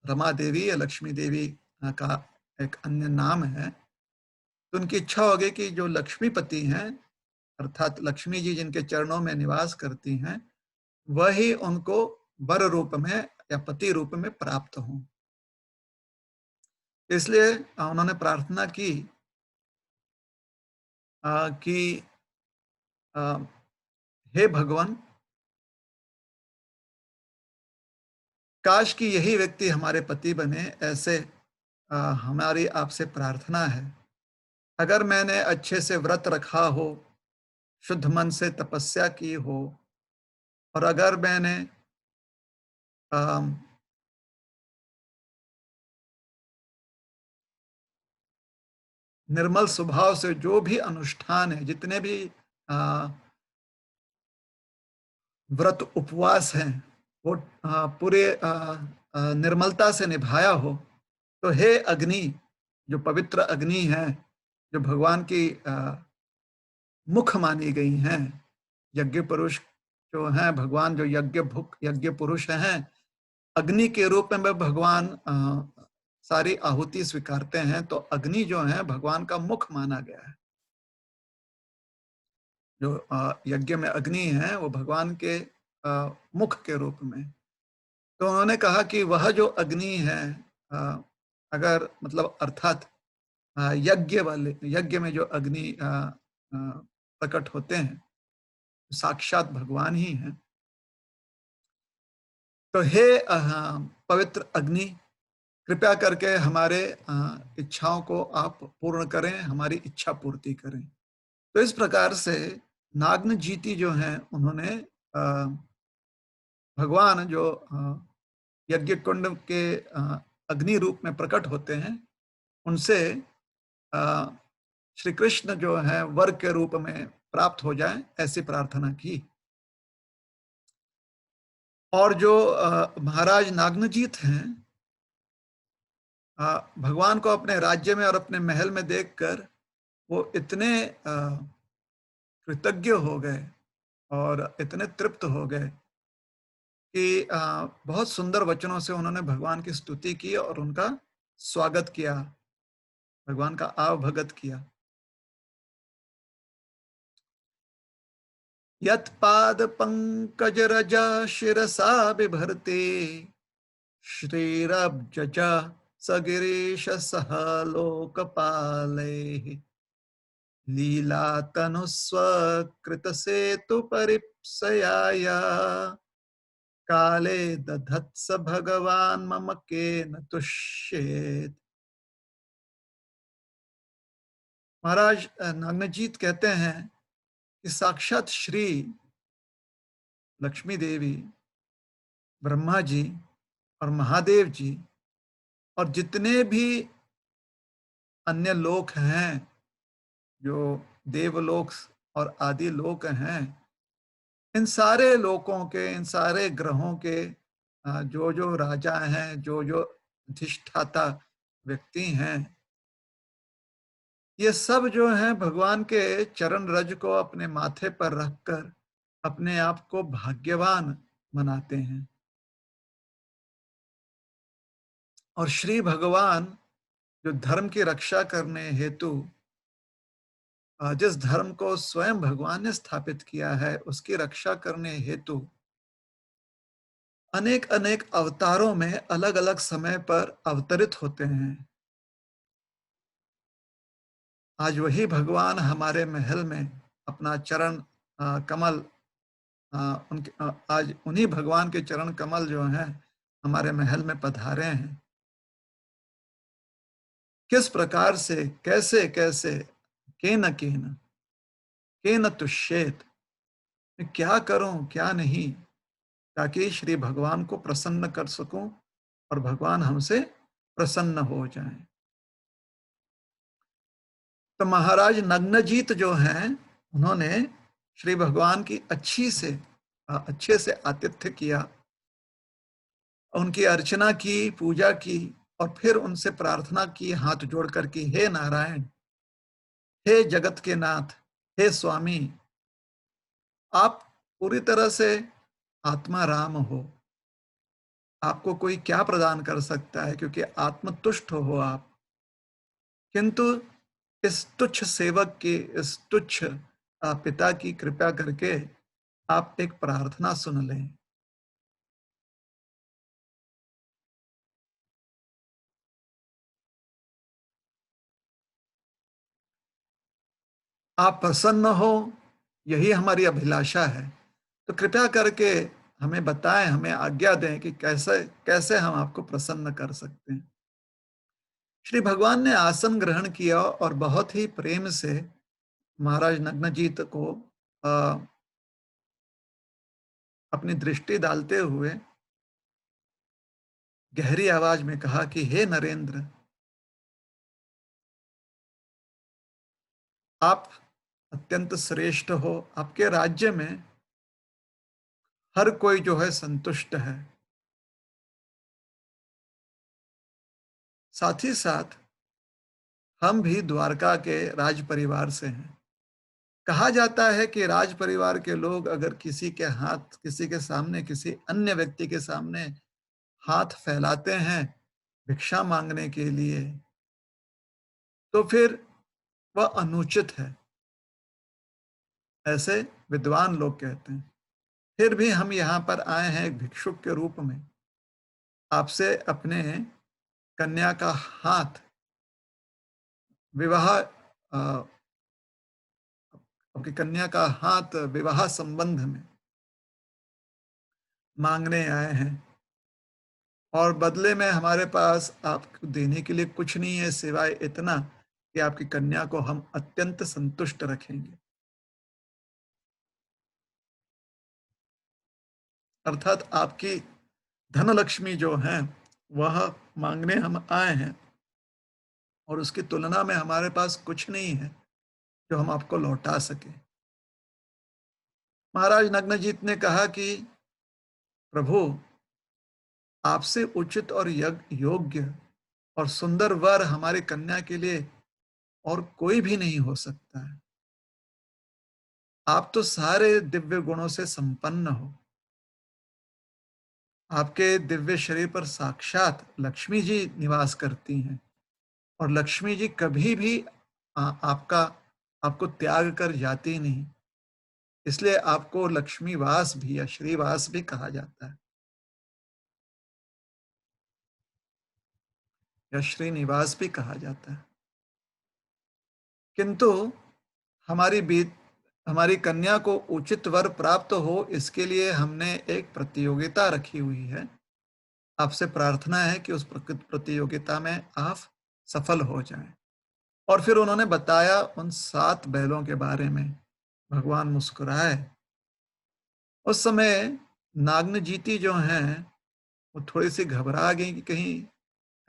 रमा देवी या लक्ष्मी देवी का एक अन्य नाम है, तो उनकी इच्छा हो गई कि जो लक्ष्मीपति हैं, अर्थात लक्ष्मी जी जिनके चरणों में निवास करती हैं, वही उनको वर रूप में या पति रूप में प्राप्त हों। इसलिए उन्होंने प्रार्थना की कि हे भगवान, काश कि यही व्यक्ति हमारे पति बने, ऐसे हमारी आपसे प्रार्थना है। अगर मैंने अच्छे से व्रत रखा हो, शुद्ध मन से तपस्या की हो, और अगर मैंने अम, निर्मल स्वभाव से जो भी अनुष्ठान है, जितने भी अ, व्रत उपवास हैं, वो पूरे निर्मलता से निभाया हो, तो हे अग्नि, जो पवित्र अग्नि है, जो भगवान की मुख मानी गई हैं, यज्ञ पुरुष जो हैं, भगवान जो यज्ञ पुरुष हैं, अग्नि के रूप में भगवान सारी आहुति स्वीकारते हैं, तो अग्नि जो है भगवान का मुख माना गया है। जो यज्ञ में अग्नि है वो भगवान के मुख के रूप में। तो उन्होंने कहा कि वह जो अग्नि है, अ, अगर मतलब अर्थात यज्ञ में जो अग्नि प्रकट होते हैं, साक्षात भगवान ही हैं। तो हे पवित्र अग्नि, कृपया करके हमारे इच्छाओं को आप पूर्ण करें, हमारी इच्छा पूर्ति करें। तो इस प्रकार से नाग्न जीति जो हैं, उन्होंने भगवान जो यज्ञ कुंड के अग्नि रूप में प्रकट होते हैं, उनसे अ, श्री कृष्ण जो है वर के रूप में प्राप्त हो जाए, ऐसी प्रार्थना की। और जो महाराज नाग्नजीत हैं, भगवान को अपने राज्य में और अपने महल में देखकर वो इतने कृतज्ञ हो गए और इतने तृप्त हो गए कि बहुत सुंदर वचनों से उन्होंने भगवान की स्तुति की और उनका स्वागत किया, भगवान का आवभगत किया। यत्पाद पंकज रजा शिरसा बिभर्ते श्रीरब्ज सगिरीश सह लोकपाले लीला तनुस्वकृत सेतु परिप्सयाया काले दधत्स भगवान मम के न तुष्येत। महाराज नागनजीत कहते हैं कि साक्षात श्री लक्ष्मी देवी, ब्रह्मा जी और महादेव जी और जितने भी अन्य लोक हैं, जो देवलोक और आदि लोक हैं, इन सारे लोकों के, इन सारे ग्रहों के जो जो राजा हैं, जो जो अधिष्ठाता व्यक्ति हैं, ये सब जो हैं भगवान के चरण रज को अपने माथे पर रखकर अपने आप को भाग्यवान मनाते हैं। और श्री भगवान जो धर्म की रक्षा करने हेतु, जिस धर्म को स्वयं भगवान ने स्थापित किया है, उसकी रक्षा करने हेतु अनेक अनेक अवतारों में अलग अलग समय पर अवतरित होते हैं। आज वही भगवान हमारे महल में अपना चरण कमल, उनके आज उन्हीं भगवान के चरण कमल जो हैं हमारे महल में पधारे हैं। किस प्रकार से, कैसे कैसे, केन केन केन तुष्येत, मैं क्या करूं क्या नहीं, ताकि श्री भगवान को प्रसन्न कर सकूं और भगवान हमसे प्रसन्न हो जाएं। तो महाराज नग्नजीत जो हैं, उन्होंने श्री भगवान की अच्छे से आतिथ्य किया, उनकी अर्चना की, पूजा की, और फिर उनसे प्रार्थना की हाथ जोड़ कर कि हे नारायण, हे जगत के नाथ, हे स्वामी, आप पूरी तरह से आत्मा राम हो, आपको कोई क्या प्रदान कर सकता है, क्योंकि आत्मतुष्ट हो आप। किंतु इस तुच्छ सेवक की, इस तुच्छ पिता की कृपा करके आप एक प्रार्थना सुन लें। आप प्रसन्न हो, यही हमारी अभिलाषा है। तो कृपया करके हमें बताएं, हमें आज्ञा दें कि कैसे कैसे हम आपको प्रसन्न कर सकते हैं। श्री भगवान ने आसन ग्रहण किया और बहुत ही प्रेम से महाराज नग्नजीत को अ, अपनी दृष्टि डालते हुए गहरी आवाज में कहा कि हे नरेंद्र, आप अत्यंत श्रेष्ठ हो, आपके राज्य में हर कोई जो है संतुष्ट है। साथ ही साथ हम भी द्वारका के राज परिवार से हैं। कहा जाता है कि राज परिवार के लोग अगर किसी के सामने, किसी अन्य व्यक्ति के सामने हाथ फैलाते हैं भिक्षा मांगने के लिए, तो फिर वह अनुचित है, ऐसे विद्वान लोग कहते हैं। फिर भी हम यहाँ पर आए हैं एक भिक्षुक के रूप में, आपसे अपने कन्या का हाथ विवाह आपकी कन्या का हाथ विवाह संबंध में मांगने आए हैं, और बदले में हमारे पास आपको देने के लिए कुछ नहीं है सिवाय इतना कि आपकी कन्या को हम अत्यंत संतुष्ट रखेंगे। अर्थात आपकी धनलक्ष्मी जो है वह मांगने हम आए हैं, और उसकी तुलना में हमारे पास कुछ नहीं है जो हम आपको लौटा सके। महाराज नग्नजीत ने कहा कि प्रभु, आपसे उचित और योग्य और सुंदर वर हमारी कन्या के लिए और कोई भी नहीं हो सकता है। आप तो सारे दिव्य गुणों से संपन्न हो। आपके दिव्य शरीर पर साक्षात लक्ष्मी जी निवास करती हैं, और लक्ष्मी जी कभी भी आपका आपको त्याग कर जाती नहीं। इसलिए आपको लक्ष्मीवास भी या श्रीवास भी कहा जाता है, या श्रीनिवास भी कहा जाता है। किंतु हमारी बीत हमारी कन्या को उचित वर प्राप्त हो, इसके लिए हमने एक प्रतियोगिता रखी हुई है। आपसे प्रार्थना है कि उस प्रतियोगिता में आप सफल हो जाएं। और फिर उन्होंने बताया उन 7 बैलों के बारे में। भगवान मुस्कुराए। उस समय नागनजीती जो हैं वो थोड़ी सी घबरा गई कि कहीं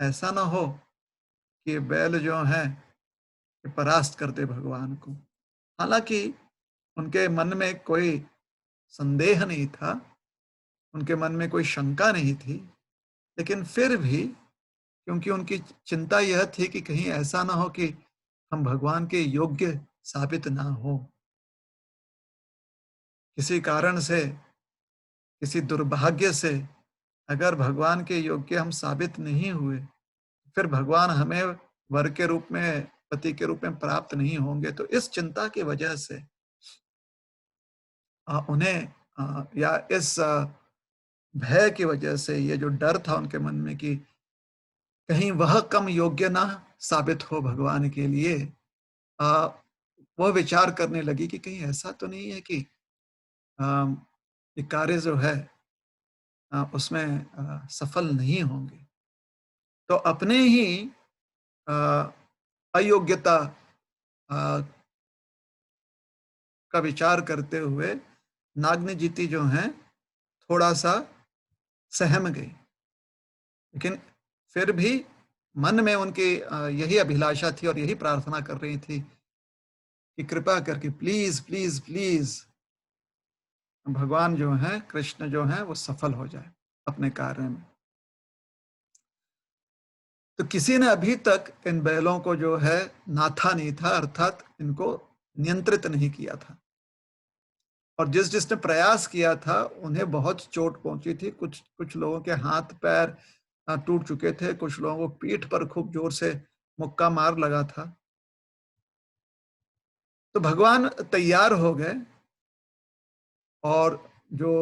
ऐसा ना हो कि ये बैल जो हैं ये परास्त कर दे भगवान को। हालांकि उनके मन में कोई संदेह नहीं था, उनके मन में कोई शंका नहीं थी, लेकिन फिर भी क्योंकि उनकी चिंता यह थी कि कहीं ऐसा ना हो कि हम भगवान के योग्य साबित ना हो, किसी कारण से, किसी दुर्भाग्य से अगर भगवान के योग्य हम साबित नहीं हुए, फिर भगवान हमें वर के रूप में, पति के रूप में प्राप्त नहीं होंगे। तो इस चिंता की वजह से उन्हें या इस भय की वजह से, ये जो डर था उनके मन में कि कहीं वह कम योग्य ना साबित हो भगवान के लिए, अ, वह विचार करने लगी कि कहीं ऐसा तो नहीं है कि ये कार्य जो है उसमें सफल नहीं होंगे। तो अपने ही अ, अयोग्यता अ, का विचार करते हुए नागनजीती जो हैं थोड़ा सा सहम गई, लेकिन फिर भी मन में उनकी यही अभिलाषा थी और यही प्रार्थना कर रही थी कि कृपा करके प्लीज प्लीज प्लीज भगवान जो हैं, कृष्ण जो हैं, वो सफल हो जाए अपने कार्य में। तो किसी ने अभी तक इन बैलों को जो है नाथा नहीं था, अर्थात इनको नियंत्रित नहीं किया था, और जिसने प्रयास किया था उन्हें बहुत चोट पहुंची थी। कुछ कुछ लोगों के हाथ पैर टूट चुके थे, कुछ लोगों को पीठ पर खूब जोर से मुक्का मार लगा था। तो भगवान तैयार हो गए, और जो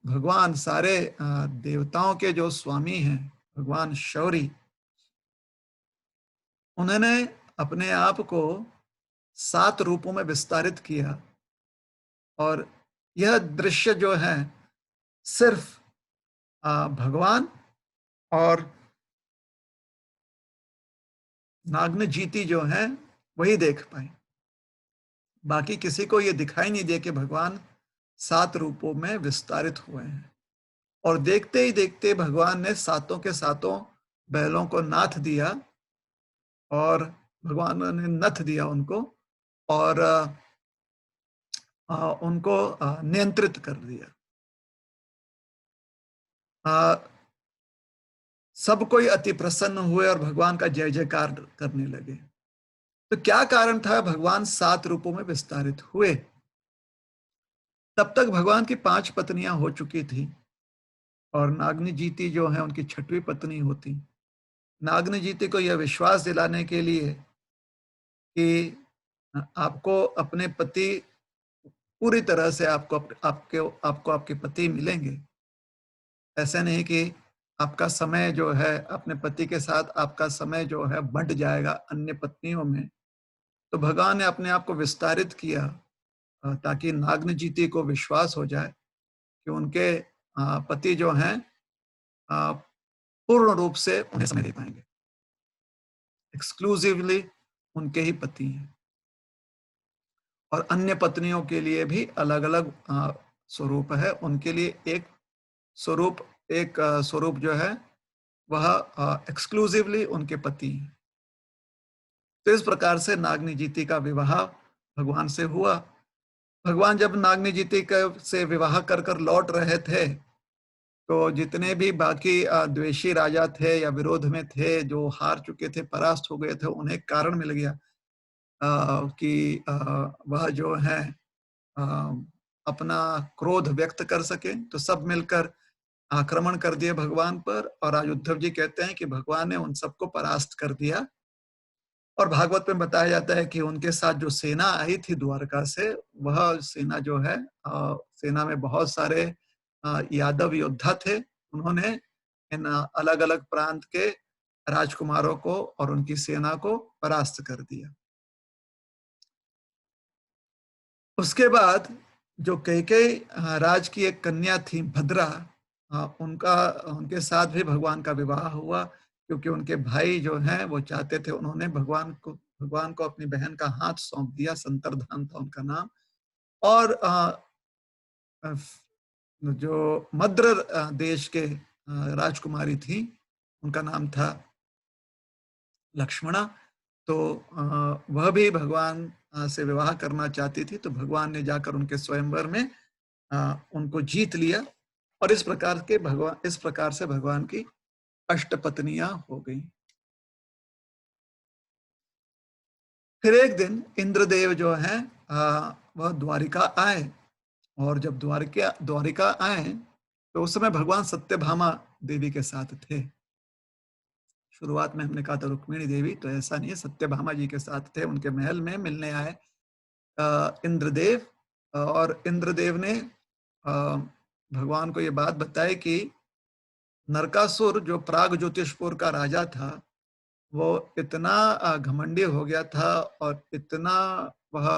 भगवान सारे देवताओं के जो स्वामी हैं, भगवान शौरी, उन्होंने अपने आप को 7 रूपों में विस्तारित किया। और यह दृश्य जो है सिर्फ भगवान और नागनजीती जो हैं वही देख पाए। बाकी किसी को ये दिखाई नहीं दिया कि भगवान 7 रूपों में विस्तारित हुए हैं। और देखते ही देखते भगवान ने सातों के सातों बैलों को नाथ दिया और भगवान ने नथ दिया उनको और उनको नियंत्रित कर दिया। सब कोई अति प्रसन्न हुए और भगवान का जय जयकार करने लगे। तो क्या कारण था भगवान 7 रूपों में विस्तारित हुए? तब तक भगवान की 5 पत्नियां हो चुकी थी और नागनजीती जो है उनकी 6वीं पत्नी होती। नागनजीती को यह विश्वास दिलाने के लिए कि आपको अपने पति पूरी तरह से आपको आपके पति मिलेंगे। ऐसे नहीं कि आपका समय जो है अपने पति के साथ आपका समय जो है बंट जाएगा अन्य पत्नियों में। तो भगवान ने अपने आप को विस्तारित किया ताकि नागनजीती को विश्वास हो जाए कि उनके पति जो हैं अ, पूर्ण रूप से उन्हें समय दे पाएंगे। एक्सक्लूसिवली उनके ही पति हैं और अन्य पत्नियों के लिए भी अलग-अलग स्वरूप है। उनके लिए स्वरूप एक स्वरूप जो है वह एक्सक्लूसिवली उनके पति हैं। तो इस प्रकार से नागनजीती का विवाह भगवान से हुआ। भगवान जब नागनजीती से विवाह कर कर लौट रहे थे तो जितने भी बाकी द्वेषी राजा थे या विरोध में थे जो हार चुके थे परास्त हो गए थे उन्हें कारण मिल गया कि वह जो है अ, अपना क्रोध व्यक्त कर सके। तो सब मिलकर आक्रमण कर दिए भगवान पर और आज उद्धव जी कहते हैं कि भगवान ने उन सबको परास्त कर दिया। और भागवत में बताया जाता है कि उनके साथ जो सेना आई थी द्वारका से वह सेना जो है सेना में बहुत सारे यादव योद्धा थे। उन्होंने इन अलग-अलग प्रांत के राजकुमारों को और उनकी सेना को परास्त कर दिया। उसके बाद जो कैकेयी राज की एक कन्या थी भद्रा उनका उनके साथ भी भगवान का विवाह हुआ क्योंकि उनके भाई जो हैं वो चाहते थे उन्होंने भगवान को अपनी बहन का हाथ सौंप दिया। संतरधान था उनका नाम। और जो मद्र देश के राजकुमारी थी उनका नाम था लक्ष्मणा। तो वह भी भगवान से विवाह करना चाहती थी तो भगवान ने जाकर उनके स्वयंवर में उनको जीत लिया और इस प्रकार से भगवान की अष्टपत्नियां हो गई। फिर एक दिन इंद्रदेव जो हैं वह द्वारिका आए और जब द्वारिका द्वारिका आए तो उस समय भगवान सत्यभामा देवी के साथ थे। शुरुआत में हमने कहा था रुक्मिणी देवी, तो ऐसा नहीं है, सत्यभामा जी के साथ थे। उनके महल में मिलने आए इंद्रदेव और इंद्रदेव ने भगवान को ये बात बताई कि नरकासुर जो प्राग ज्योतिषपुर का राजा था वो इतना घमंडी हो गया था और इतना वह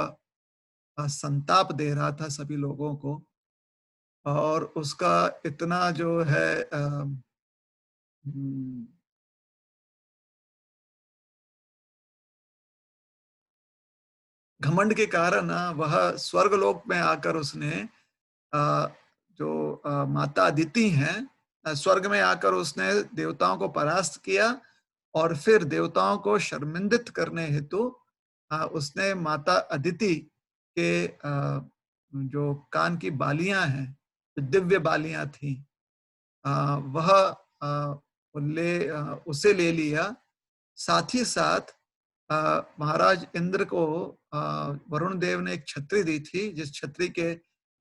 संताप दे रहा था सभी लोगों को और उसका इतना जो है हम्म, घमंड के कारण वह स्वर्गलोक में आकर उसने अ, जो माता अदिति हैं स्वर्ग में आकर उसने देवताओं को परास्त किया और फिर देवताओं को शर्मिंदित करने हेतु उसने माता अदिति के जो कान की बालियां हैं, जो दिव्य बालियां थी, वह उसे ले लिया। साथ ही साथ महाराज इंद्र को वरुण देव ने एक छतरी दी थी जिस छतरी के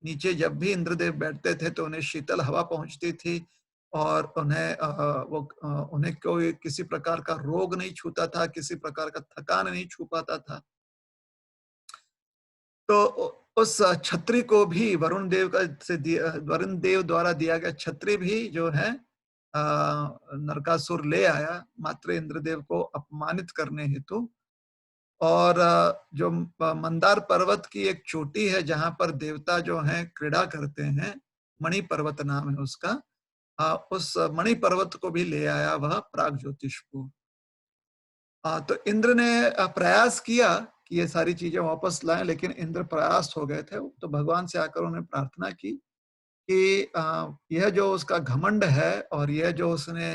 नीचे जब भी इंद्रदेव बैठते थे तो उन्हें शीतल हवा पहुंचती थी और उन्हें कोई किसी प्रकार का रोग नहीं छूता था, किसी प्रकार का थकान नहीं छू पाता था। तो उस छतरी को भी वरुण देव द्वारा दिया गया छतरी भी जो है नरकासुर ले आया मात्र इंद्रदेव को अपमानित करने हेतु। और जो मंदार पर्वत की एक चोटी है जहां पर देवता जो हैं क्रीड़ा करते हैं मणि पर्वत नाम है उसका। उस मणि पर्वत को भी ले आया वह प्रागज्योतिषपुर। तो इंद्र ने प्रयास किया कि ये सारी चीजें वापस लाएं, लेकिन इंद्र प्रयास हो गए थे। तो भगवान से आकर उन्होंने प्रार्थना की कि यह जो उसका घमंड है और यह जो उसने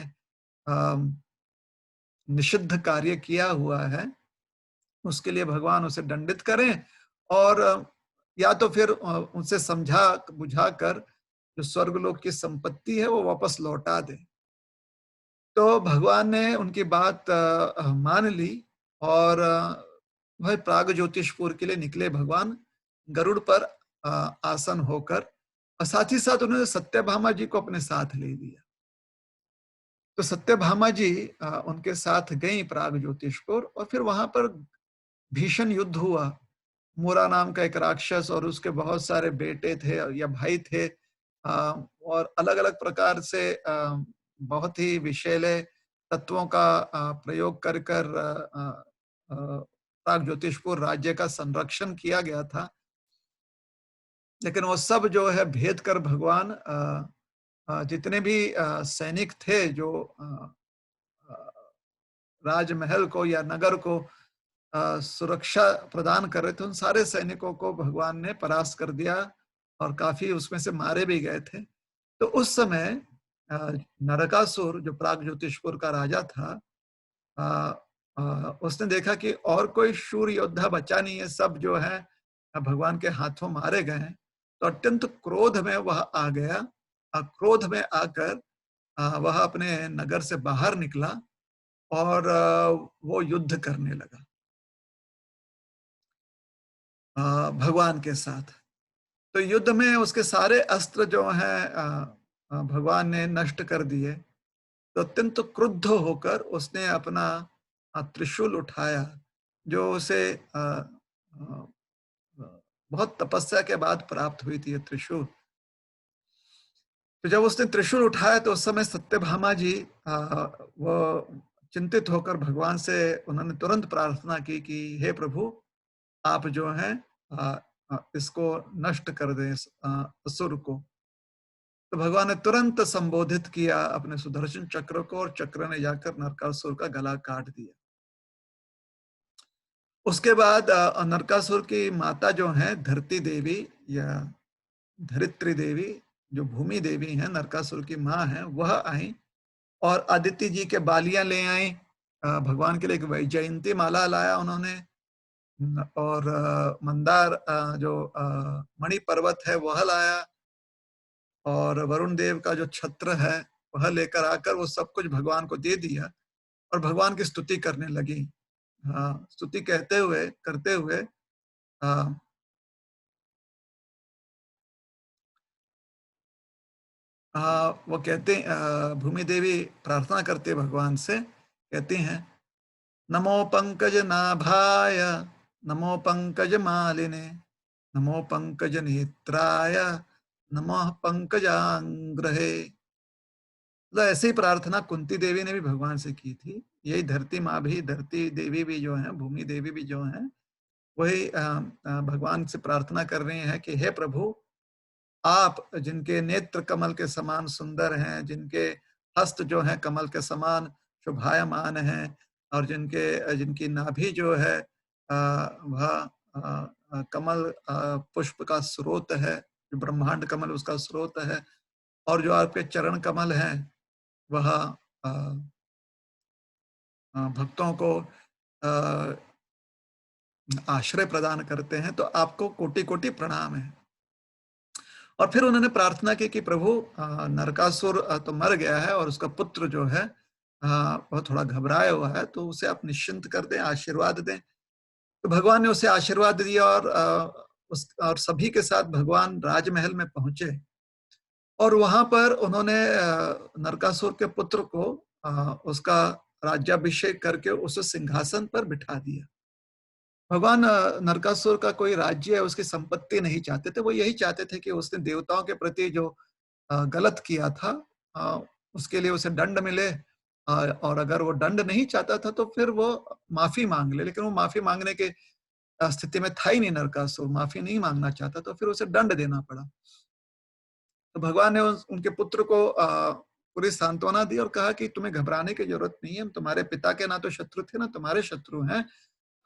निषिद्ध कार्य किया हुआ है, उसके लिए भगवान उसे दंडित करें, और या तो फिर उनसे समझा बुझा कर जो स्वर्गलोक की संपत्ति है वो वापस लौटा दे। तो भगवान ने उनकी बात मान ली, और वह प्राग ज्योतिषपुर के लिए निकले भगवान गरुड़ पर आसन होकर, और साथ ही साथ उन्होंने सत्यभामा जी को अपने साथ ले लिया। तो सत्यभामा जी उनके साथ गई प्राग ज्योतिषपुर, और फिर वहां पर भीषण युद्ध हुआ। मूरा नाम का एक राक्षस और उसके बहुत सारे बेटे थे या भाई थे, और अलग अलग प्रकार से बहुत ही विषैले तत्वों का प्रयोग कर कर प्राग ज्योतिषपुर राज्य का संरक्षण किया गया था। लेकिन वो सब जो है भेद कर भगवान जितने भी सैनिक थे जो अ, राजमहल को या नगर को सुरक्षा प्रदान कर रहे थे, उन सारे सैनिकों को भगवान ने परास्त कर दिया, और काफी उसमें से मारे भी गए थे। तो उस समय नरकासुर जो प्राग ज्योतिषपुर का राजा था, अ, उसने देखा कि और कोई शूर योद्धा बचा नहीं है, सब जो है भगवान के हाथों मारे गए हैं। तो अत्यंत क्रोध में वह आ गया। क्रोध में आकर वह अपने नगर से बाहर निकला, और वो युद्ध करने लगा भगवान के साथ। तो युद्ध में उसके सारे अस्त्र जो हैं भगवान ने नष्ट कर दिए। तो अत्यंत क्रुद्ध होकर उसने अपना त्रिशूल उठाया, जो उसे बहुत तपस्या के बाद प्राप्त हुई थी ये त्रिशूल। तो जब उसने त्रिशूल उठाया तो उस समय सत्यभामा जी वो चिंतित होकर भगवान से उन्होंने तुरंत प्रार्थना की कि हे प्रभु, आप जो हैं इसको नष्ट कर दें, इस असुर को। तो भगवान ने तुरंत संबोधित किया अपने सुदर्शन चक्र को, और चक्र ने जाकर नरकासुर का गला काट दिया। उसके बाद नरकासुर की माता जो है धरती देवी या धरित्री देवी, जो भूमि देवी हैं, नरकासुर की माँ है, वह आई और आदित्य जी के बालियां ले आई। भगवान के लिए एक वैजयंती माला लाया उन्होंने, और मंदार जो मणि पर्वत है वह लाया, और वरुण देव का जो छत्र है वह लेकर आकर वो सब कुछ भगवान को दे दिया, और भगवान की स्तुति करने लगी। स्तुति कहते हुए करते हुए वो कहते भूमि देवी प्रार्थना करते भगवान से, कहती हैं नमो पंकज नाभाय, नमो पंकज मालिने, नमो पंकज नेत्राय, नमः पंकजांग्रहे। तो ऐसी ही प्रार्थना कुंती देवी ने भी भगवान से की थी। यही धरती माँ भी, धरती देवी भी जो है, भूमि देवी भी जो है, वही भगवान से प्रार्थना कर रही हैं कि हे प्रभु, आप जिनके नेत्र कमल के समान सुंदर हैं, जिनके हस्त जो हैं कमल के समान शोभायमान हैं, और जिनकी नाभि जो है वह कमल पुष्प का स्रोत है, जो ब्रह्मांड कमल उसका स्रोत है, और जो आपके चरण कमल हैं वह भक्तों को आश्रय प्रदान करते हैं, तो आपको कोटि कोटि प्रणाम है। और फिर उन्होंने प्रार्थना की कि प्रभु, नरकासुर तो मर गया है, और उसका पुत्र जो है वह थोड़ा घबराया हुआ है, तो उसे आप निश्चिंत कर दें, आशीर्वाद दें। तो भगवान ने उसे आशीर्वाद दिया, और और सभी के साथ भगवान राजमहल में पहुंचे, और वहां पर उन्होंने नरकासुर के पुत्र को उसका राज्याभिषेक करके उसे सिंहासन पर बिठा दिया। भगवान नरकासुर का कोई राज्य है, उसकी संपत्ति नहीं चाहते थे। वो यही चाहते थे कि उसने देवताओं के प्रति जो गलत किया था, अ, उसके लिए उसे दंड मिले, और अगर वो दंड नहीं चाहता था तो फिर वो माफी मांग ले। लेकिन वो माफी मांगने के स्थिति में था ही नहीं, नरकासुर माफी नहीं मांगना चाहता, तो फिर उसे दंड देना पड़ा। तो भगवान ने उनके पुत्र को पूरी सांत्वना दी और कहा कि तुम्हें घबराने की जरूरत नहीं है, हम तुम्हारे पिता के ना तो शत्रु थे ना तुम्हारे शत्रु हैं,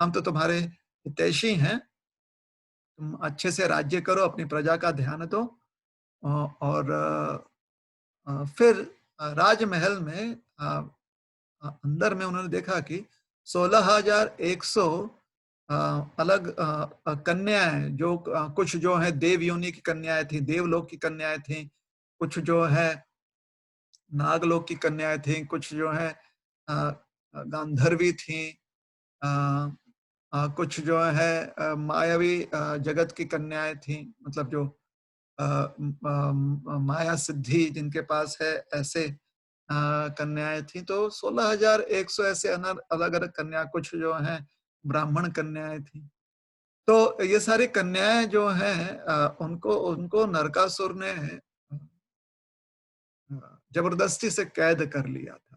हम तो तुम्हारे हितैषी हैं। तुम अच्छे से राज्य करो, अपनी प्रजा का ध्यान दो। और फिर राजमहल में अंदर में उन्होंने देखा कि 16,100 अलग कन्याएं, जो कुछ जो है देव योनि की कन्याएं थी, देवलोक की कन्याएं थी, कुछ जो है नागलोक की कन्याएं थी, कुछ जो है गांधर्वी थी, कुछ जो है मायावी जगत की कन्याएं थी, मतलब जो माया सिद्धि जिनके पास है, ऐसे कन्याएं थी। तो 16,100 ऐसे अलग अलग कन्या, कुछ जो है ब्राह्मण कन्याएं थी। तो ये सारी कन्याएं जो हैं उनको उनको नरकासुर ने जबरदस्ती से कैद कर लिया था,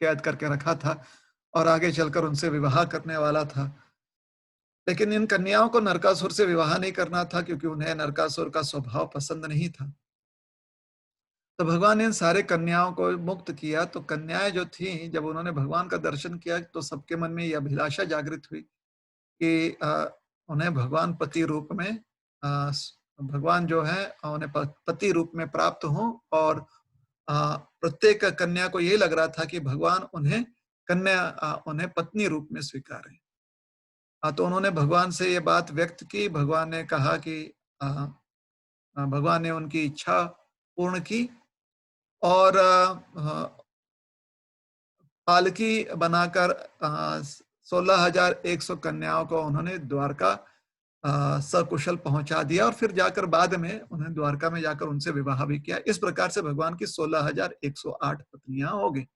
कैद करके रखा था और आगे चलकर उनसे विवाह करने वाला था। लेकिन इन कन्याओं को नरकासुर से विवाह नहीं करना था, क्योंकि उन्हें नरकासुर का स्वभाव पसंद नहीं था। तो भगवान ने इन सारे कन्याओं को मुक्त किया। तो कन्याएं जो थी, जब उन्होंने भगवान का दर्शन किया तो सबके मन में यह अभिलाषा जागृत हुई कि उन्हें भगवान पति रूप में भगवान जो है उन्हें पति रूप में प्राप्त हो। और प्रत्येक कन्या को यही लग रहा था कि भगवान उन्हें उन्हें पत्नी रूप में स्वीकारें। तो उन्होंने भगवान से ये बात व्यक्त की। भगवान ने कहा कि भगवान ने उनकी इच्छा पूर्ण की और पालकी बनाकर 16,100 कन्याओं को उन्होंने द्वारका सकुशल पहुंचा दिया और फिर जाकर बाद में उन्हें द्वारका में जाकर उनसे विवाह भी किया। इस प्रकार से भगवान की 16,108 पत्नियां हो गई।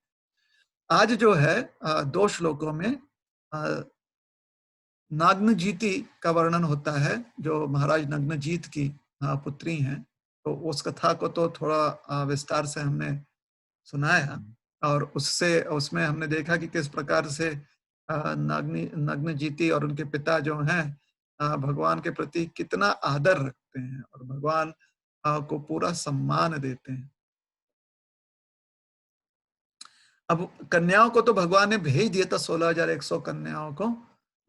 आज जो है 2 श्लोकों में नाग्नजीति का वर्णन होता है, जो महाराज नग्नजीत की पुत्री हैं। तो उस कथा को तो थोड़ा विस्तार से हमने सुनाया और उससे उसमें हमने देखा कि किस प्रकार से नग्नजीति और उनके पिता जो हैं भगवान के प्रति कितना आदर रखते हैं और भगवान को पूरा सम्मान देते हैं। अब कन्याओं को तो भगवान ने भेज दिया था, 16,100 कन्याओं को,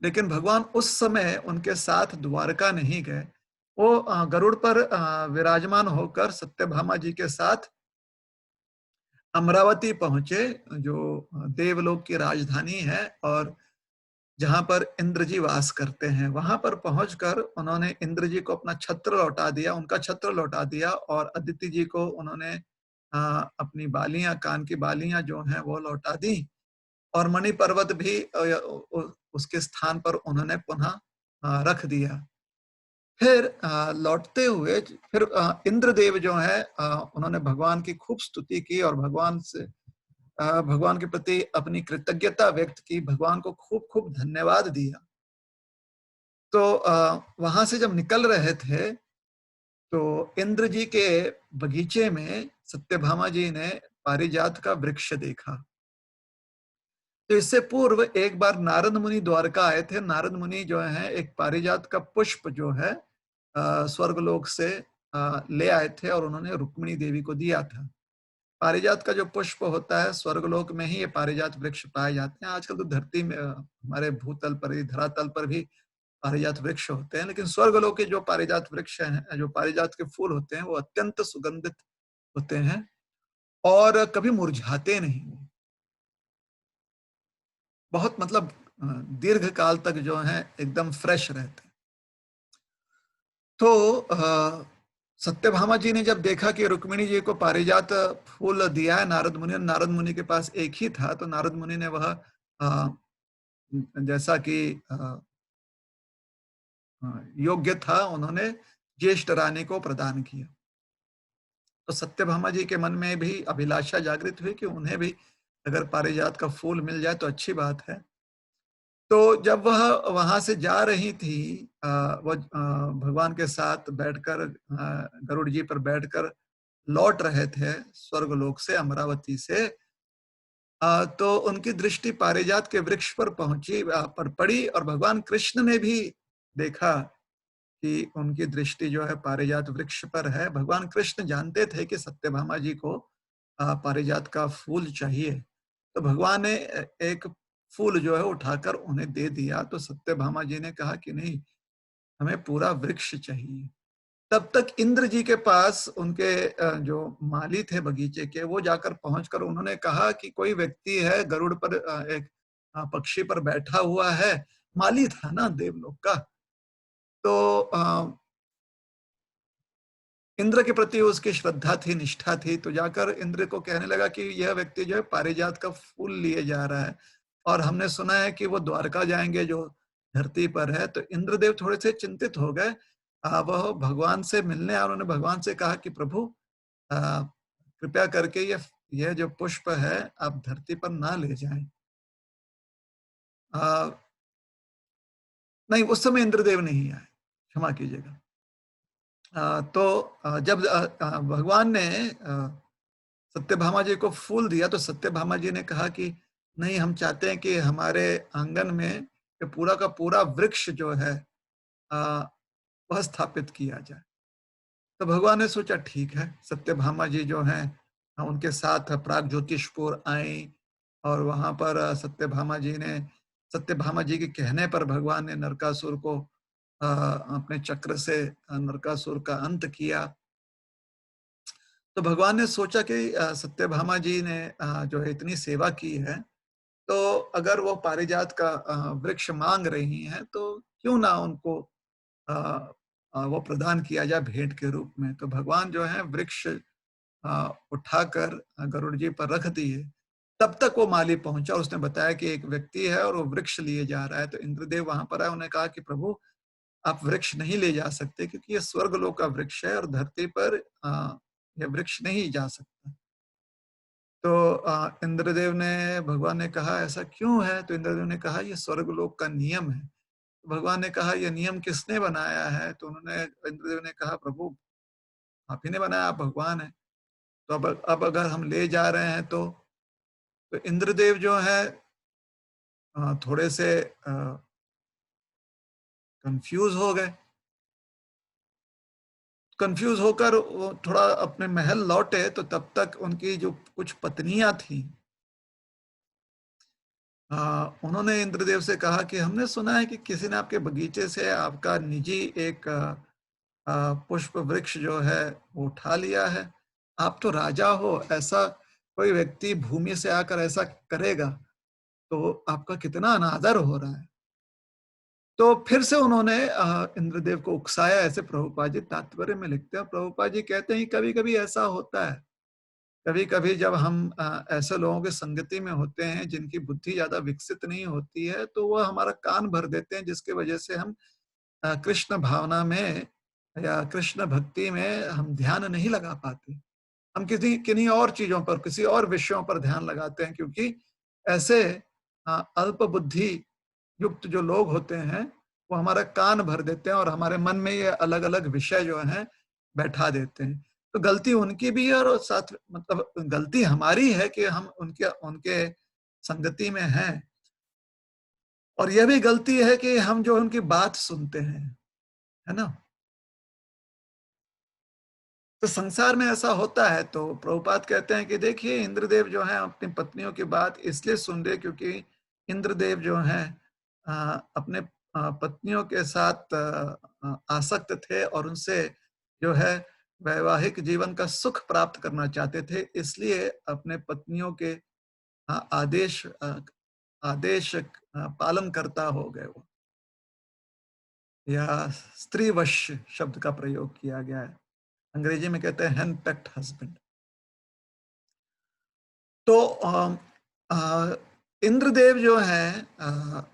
लेकिन भगवान उस समय उनके साथ द्वारका नहीं गए। वो गरुड़ पर विराजमान होकर सत्यभामा जी के साथ अमरावती पहुंचे, जो देवलोक की राजधानी है और जहां पर इंद्र जी वास करते हैं। वहां पर पहुंचकर उन्होंने इंद्र जी को अपना छत्र लौटा दिया, उनका छत्र लौटा दिया और अदिति जी को उन्होंने अपनी बालियां, कान की बालियां जो हैं वो लौटा दी और मणि पर्वत भी उसके स्थान पर उन्होंने पुनः रख दिया। फिर लौटते हुए फिर इंद्रदेव जो है उन्होंने भगवान की खूब स्तुति की और भगवान के प्रति अपनी कृतज्ञता व्यक्त की, भगवान को खूब खूब धन्यवाद दिया। तो वहां से जब निकल रहे थे तो इंद्र जी के बगीचे में सत्यभामा जी ने पारिजात का वृक्ष देखा। तो इससे पूर्व एक बार नारद मुनि द्वारका आए थे। नारद मुनि जो है एक पारिजात का पुष्प जो है स्वर्गलोक से ले आए थे और उन्होंने रुक्मिणी देवी को दिया था। पारिजात का जो पुष्प होता है, स्वर्गलोक में ही ये पारिजात वृक्ष पाए जाते हैं। आजकल तो धरती में हमारे भूतल पर ही, धरातल पर भी पारिजात वृक्ष होते हैं, लेकिन स्वर्गलोक के जो पारिजात वृक्ष हैं, जो पारिजात के फूल होते हैं, वो अत्यंत सुगंधित होते हैं और कभी मुरझाते नहीं। बहुत मतलब दीर्घ काल तक जो है एकदम फ्रेश रहते हैं। तो सत्यभामा जी ने जब देखा कि रुक्मिणी जी को पारिजात फूल दिया है नारद मुनि के पास एक ही था, तो नारद मुनि ने वह जैसा कि योग्य था, उन्होंने ज्येष्ठ रानी को प्रदान किया। तो सत्यभामा जी के मन में भी अभिलाषा जागृत हुई कि उन्हें भी अगर पारिजात का फूल मिल जाए तो अच्छी बात है। तो जब वह वहां से जा रही थी, वह भगवान के साथ बैठकर गरुड़ जी पर बैठकर लौट रहे थे स्वर्गलोक से, अमरावती से, तो उनकी दृष्टि पारिजात के वृक्ष पर पहुंची, पर पड़ी और भगवान कृष्ण ने भी देखा कि उनकी दृष्टि जो है पारिजात वृक्ष पर है। भगवान कृष्ण जानते थे कि सत्यभामा जी को पारिजात का फूल चाहिए, तो भगवान ने एक फूल जो है उठाकर उन्हें दे दिया। तो सत्यभामा जी ने कहा कि नहीं, हमें पूरा वृक्ष चाहिए। तब तक इंद्र जी के पास उनके जो माली थे बगीचे के, वो जाकर पहुंचकर उन्होंने कहा कि कोई व्यक्ति है गरुड़ पर, एक पक्षी पर बैठा हुआ है। माली था ना देवलोक का। तो इंद्र के प्रति उसकी श्रद्धा थी, निष्ठा थी, तो जाकर इंद्र को कहने लगा कि यह व्यक्ति जो है पारिजात का फूल लिए जा रहा है और हमने सुना है कि वो द्वारका जाएंगे जो धरती पर है। तो इंद्रदेव थोड़े से चिंतित हो गए। वह भगवान से मिलने आए। उन्होंने भगवान से कहा कि प्रभु, कृपया करके यह जो पुष्प है आप धरती पर ना ले जाएं। आ, नहीं, उस समय इंद्रदेव नहीं आए, क्षमा कीजिएगा। तो जब भगवान ने सत्यभामा जी को फूल दिया, तो सत्यभामा जी ने कहा कि नहीं, हम चाहते हैं कि हमारे आंगन में ये पूरा का पूरा वृक्ष जो है अ, वह स्थापित किया जाए। तो भगवान ने सोचा ठीक है। सत्यभामा जी जो हैं उनके साथ प्राग ज्योतिषपुर आई और वहां पर सत्यभामा जी के कहने पर भगवान ने नरकासुर को अपने चक्र से नरकासुर का अंत किया। तो भगवान ने सोचा कि सत्यभामा जी ने जो है इतनी सेवा की है, तो अगर वो पारिजात का वृक्ष मांग रही हैं, तो क्यों ना उनको अ, वो प्रदान किया जाए भेंट के रूप में। तो भगवान जो है वृक्ष उठाकर गरुड़ जी पर रख दिए। तब तक वो माली पहुंचा और उसने बताया कि एक व्यक्ति है और वो वृक्ष लिए जा रहा है। तो इंद्रदेव वहां पर आए। उन्होंने कहा कि प्रभु, आप वृक्ष नहीं ले जा सकते क्योंकि ये स्वर्गलोक का वृक्ष है और धरती पर यह वृक्ष नहीं जा सकता। तो इंद्रदेव ने भगवान ने कहा ऐसा क्यों है? तो इंद्रदेव ने कहा ये स्वर्गलोक का नियम है। तो भगवान ने कहा यह नियम किसने बनाया है? तो इंद्रदेव ने कहा प्रभु, आप ही ने बनाया, आप भगवान हैं। तो अब अगर हम ले जा रहे हैं तो इंद्रदेव जो है थोड़े से कंफ्यूज हो गए। कंफ्यूज होकर वो थोड़ा अपने महल लौटे, तो तब तक उनकी जो कुछ पत्नियां थी, उन्होंने इंद्रदेव से कहा कि हमने सुना है कि किसी ने आपके बगीचे से आपका निजी एक पुष्प वृक्ष जो है वो उठा लिया है। आप तो राजा हो, ऐसा कोई व्यक्ति भूमि से आकर ऐसा करेगा तो आपका कितना अनादर हो रहा है। तो फिर से उन्होंने इंद्रदेव को उकसाया। ऐसे प्रभुपाद जी तात्पर्य में लिखते हैं। प्रभुपाद जी कहते हैं कभी कभी ऐसा होता है। कभी कभी जब हम ऐसे लोगों की संगति में होते हैं जिनकी बुद्धि ज्यादा विकसित नहीं होती है, तो वह हमारा कान भर देते हैं, जिसकी वजह से हम कृष्ण भावना में या कृष्ण भक्ति में हम ध्यान नहीं लगा पाते। हम किसी किन्हीं और चीजों पर, किसी और विषयों पर ध्यान लगाते हैं, क्योंकि ऐसे अल्प बुद्धि युक्त जो लोग होते हैं वो हमारा कान भर देते हैं और हमारे मन में ये अलग अलग विषय जो हैं बैठा देते हैं। तो गलती उनकी भी है और साथ मतलब गलती हमारी है कि हम उनके उनके संगति में हैं। और यह भी गलती है कि हम जो उनकी बात सुनते हैं, है ना। तो संसार में ऐसा होता है। तो प्रभुपाद कहते हैं कि देखिए, इंद्रदेव जो है अपनी पत्नियों की बात इसलिए सुन रहे क्योंकि इंद्रदेव जो हैं अपने पत्नियों के साथ आसक्त थे और उनसे जो है वैवाहिक जीवन का सुख प्राप्त करना चाहते थे। इसलिए अपने पत्नियों के आदेश पालन करता हो गए वो, या स्त्रीवश शब्द का प्रयोग किया गया है। अंग्रेजी में कहते हैं हेन पेक्ट हस्बैंड। तो इंद्रदेव जो हैं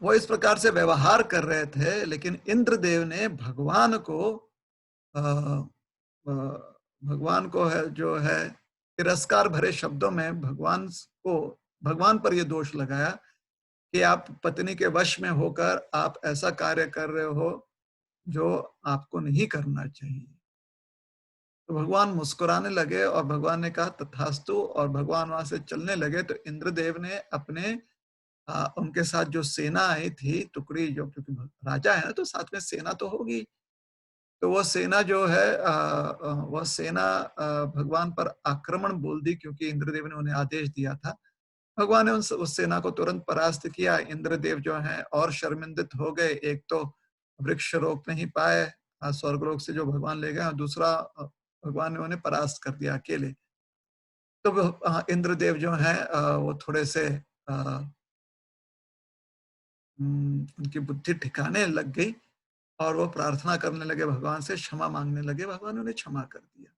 वो इस प्रकार से व्यवहार कर रहे थे, लेकिन इंद्रदेव ने भगवान को अ, अ, भगवान को है जो है तिरस्कार भरे शब्दों में भगवान पर ये दोष लगाया कि आप पत्नी के वश में होकर आप ऐसा कार्य कर रहे हो जो आपको नहीं करना चाहिए। तो भगवान मुस्कुराने लगे और भगवान ने कहा तथास्तु, और भगवान वहां से चलने लगे। तो इंद्रदेव ने अपने उनके साथ जो सेना आई थी, टुकड़ी, जो क्योंकि राजा है ना तो साथ में सेना तो होगी, तो वो सेना जो है वह सेना भगवान पर आक्रमण बोल दी, क्योंकि इंद्रदेव ने उन्हें आदेश दिया था। भगवान ने उस सेना को तुरंत परास्त किया। इंद्रदेव जो हैं और शर्मिंदित हो गए। एक तो वृक्ष रोक नहीं पाए स्वर्गलोक से जो भगवान ले गए, और दूसरा भगवान ने उन्हें परास्त कर दिया अकेले। तो इंद्रदेव जो हैं वो थोड़े से उनकी बुद्धि ठिकाने लग गई, और वो प्रार्थना करने लगे भगवान से, क्षमा मांगने लगे। भगवान ने उन्हें क्षमा कर दिया।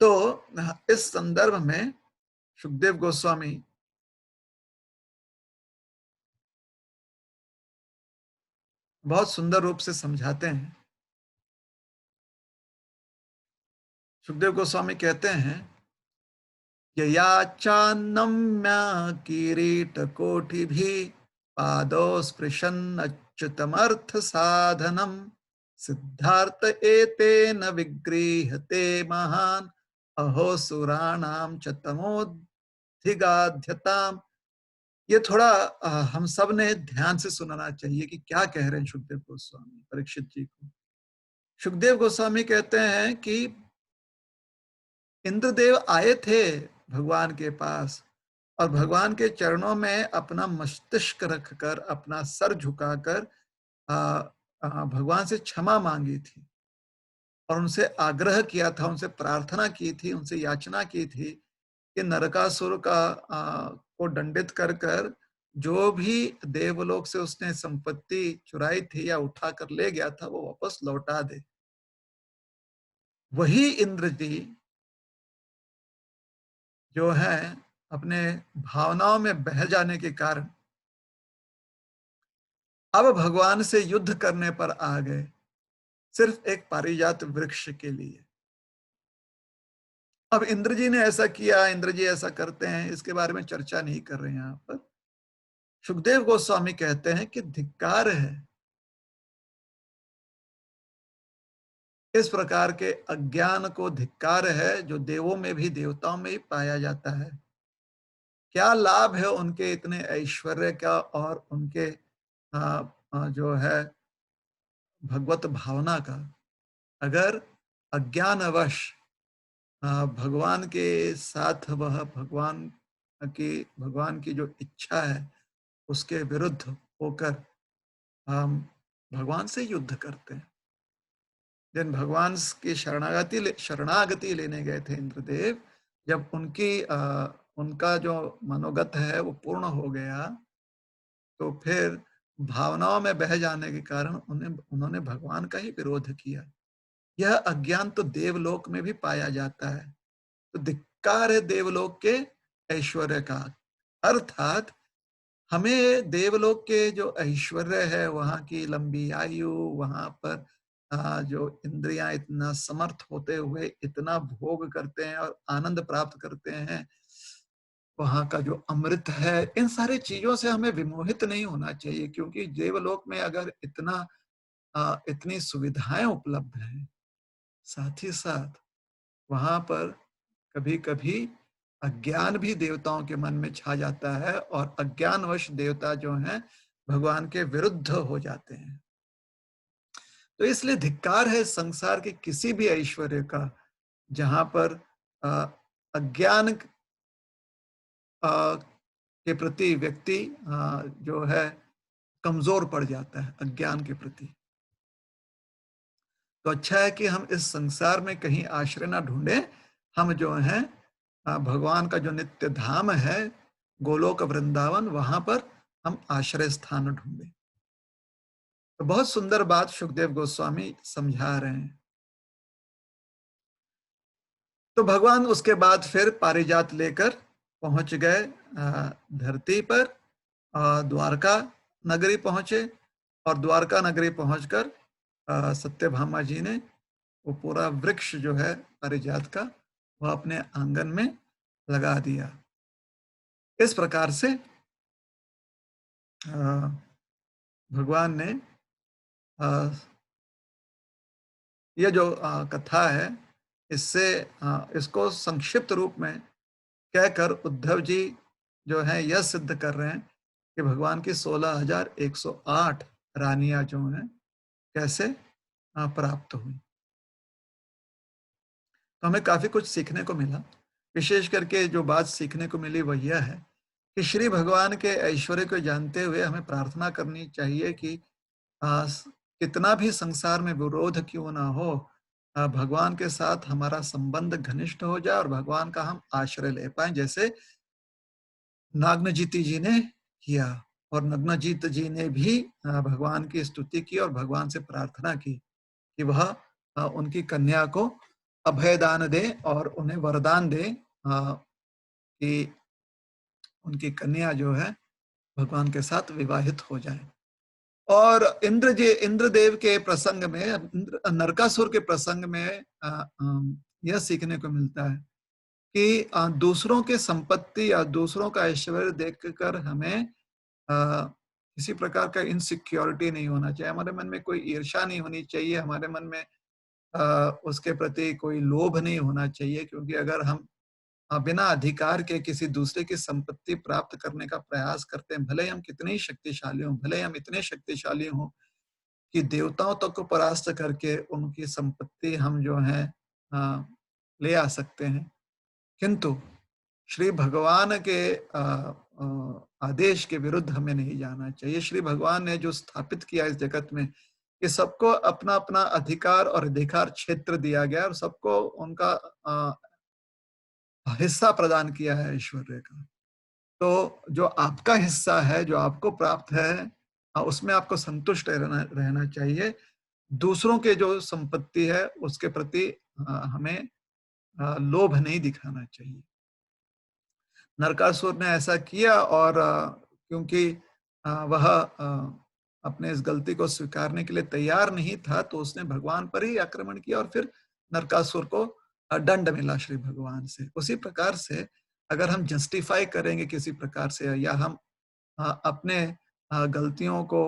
तो इस संदर्भ में सुखदेव गोस्वामी बहुत सुंदर रूप से समझाते हैं। सुखदेव गोस्वामी कहते हैं, ययाचान्नम्य किरीटकोटिभिः पादौ स्पृशन्नच्युतमर्थ साधनम् सिद्धार्थ एतेन विगृह्यते महान् अहो सुराणाम च तमोधिगाध्यताम्। ये थोड़ा हम सब ने ध्यान से सुनना चाहिए कि क्या कह रहे हैं सुखदेव गोस्वामी परीक्षित जी को। सुखदेव गोस्वामी कहते हैं कि इंद्रदेव आए थे भगवान के पास, और भगवान के चरणों में अपना मस्तिष्क रखकर, अपना सर झुकाकर भगवान से क्षमा मांगी थी, और उनसे आग्रह किया था, उनसे प्रार्थना की थी, उनसे याचना की थी कि नरकासुर को दंडित कर कर जो भी देवलोक से उसने संपत्ति चुराई थी या उठा कर ले गया था, वो वापस लौटा दे। वही इंद्र जी जो है अपने भावनाओं में बह जाने के कारण अब भगवान से युद्ध करने पर आ गए, सिर्फ एक पारिजात वृक्ष के लिए। अब इंद्र जी ने ऐसा किया, इंद्र जी ऐसा करते हैं, इसके बारे में चर्चा नहीं कर रहे हैं यहाँ पर। सुखदेव गोस्वामी कहते हैं कि धिक्कार है इस प्रकार के अज्ञान को, धिक्कार है जो देवों में भी, देवताओं में ही पाया जाता है। क्या लाभ है उनके इतने ऐश्वर्य का और उनके जो है भगवत भावना का, अगर अज्ञानवश भगवान के साथ वह भगवान की जो इच्छा है उसके विरुद्ध होकर हम भगवान से युद्ध करते हैं। जिन भगवान की शरणागति लेने गए थे इंद्रदेव, जब उनका जो मनोगत है वो पूर्ण हो गया, तो फिर भावनाओं में बह जाने के कारण उन्होंने भगवान का ही विरोध किया। यह अज्ञान तो देवलोक में भी पाया जाता है। तो धिक्कार है देवलोक के ऐश्वर्य का। अर्थात हमें देवलोक के जो ऐश्वर्य है, वहां की लंबी आयु, वहां पर जो इंद्रियां इतना समर्थ होते हुए इतना भोग करते हैं और आनंद प्राप्त करते हैं, वहां का जो अमृत है, इन सारी चीजों से हमें विमोहित नहीं होना चाहिए, क्योंकि देवलोक में अगर इतनी सुविधाएं उपलब्ध हैं, साथ ही साथ वहां पर कभी-कभी अज्ञान भी देवताओं के मन में छा जाता है, और अज्ञानवश देवता जो हैं भगवान के विरुद्ध हो जाते हैं। तो इसलिए धिक्कार है संसार के किसी भी ऐश्वर्य का जहां पर अ, अज्ञान के प्रति व्यक्ति जो है कमजोर पड़ जाता है अज्ञान के प्रति। तो अच्छा है कि हम इस संसार में कहीं आश्रय ना ढूंढे, हम जो हैं भगवान का जो नित्य धाम है गोलोक वृंदावन, वहां पर हम आश्रय स्थान ढूंढे। तो बहुत सुंदर बात सुखदेव गोस्वामी समझा रहे हैं। तो भगवान उसके बाद फिर पारिजात लेकर पहुंच गए धरती पर, द्वारका नगरी पहुंचे, और द्वारका नगरी पहुंचकर सत्यभामा जी ने वो पूरा वृक्ष जो है पारिजात का, वह अपने आंगन में लगा दिया। इस प्रकार से भगवान ने ये जो कथा है, इससे इसको संक्षिप्त रूप में कहकर उद्धव जी जो है यह सिद्ध कर रहे हैं कि भगवान की 16,108 रानियां जो हैं, कैसे प्राप्त हुई। तो हमें काफ़ी कुछ सीखने को मिला। विशेष करके जो बात सीखने को मिली वो यह है कि श्री भगवान के ऐश्वर्य को जानते हुए हमें प्रार्थना करनी चाहिए कि अ, स कितना भी संसार में विरोध क्यों ना हो, भगवान के साथ हमारा संबंध घनिष्ठ हो जाए और भगवान का हम आश्रय ले पाएँ। जैसे नाग्नजीती जी ने किया, और नग्नजीत जी ने भी भगवान की स्तुति की और भगवान से प्रार्थना की कि वह उनकी कन्या को अभय दान दे और उन्हें वरदान दे कि उनकी कन्या जो है भगवान के साथ विवाहित हो जाए। और इंद्रदेव के प्रसंग में, नरकासुर के प्रसंग में यह सीखने को मिलता है कि दूसरों के संपत्ति या दूसरों का ऐश्वर्य देखकर हमें किसी प्रकार का इनसिक्योरिटी नहीं होना चाहिए। हमारे मन में कोई ईर्ष्या नहीं होनी चाहिए, हमारे मन में उसके प्रति कोई लोभ नहीं होना चाहिए, क्योंकि अगर हम बिना अधिकार के किसी दूसरे की संपत्ति प्राप्त करने का प्रयास करते हैं, भले ही हम कितने ही शक्तिशाली हों, भले ही हम इतने शक्तिशाली हों कि देवताओं तक को परास्त करके उनकी संपत्ति हम जो है अ, ले आ सकते हैं, किंतु श्री भगवान के आदेश के विरुद्ध हमें नहीं जाना चाहिए। श्री भगवान ने जो स्थापित किया इस जगत में कि सबको अपना-अपना अधिकार और अधिकार क्षेत्र दिया गया और सबको उनका हिस्सा प्रदान किया है ऐश्वर्य का। तो जो आपका हिस्सा है, जो आपको प्राप्त है, उसमें आपको संतुष्ट रहना रहना चाहिए। दूसरों के जो संपत्ति है, उसके प्रति हमें लोभ नहीं दिखाना चाहिए। नरकासुर ने ऐसा किया और क्योंकि वह अपने इस गलती को स्वीकारने के लिए तैयार नहीं था, तो उसने भगवान पर ही आक्रमण किया और फिर नरकासुर को दंड मिला श्री भगवान से। उसी प्रकार से अगर हम जस्टिफाई करेंगे किसी प्रकार से, या हम अपने गलतियों को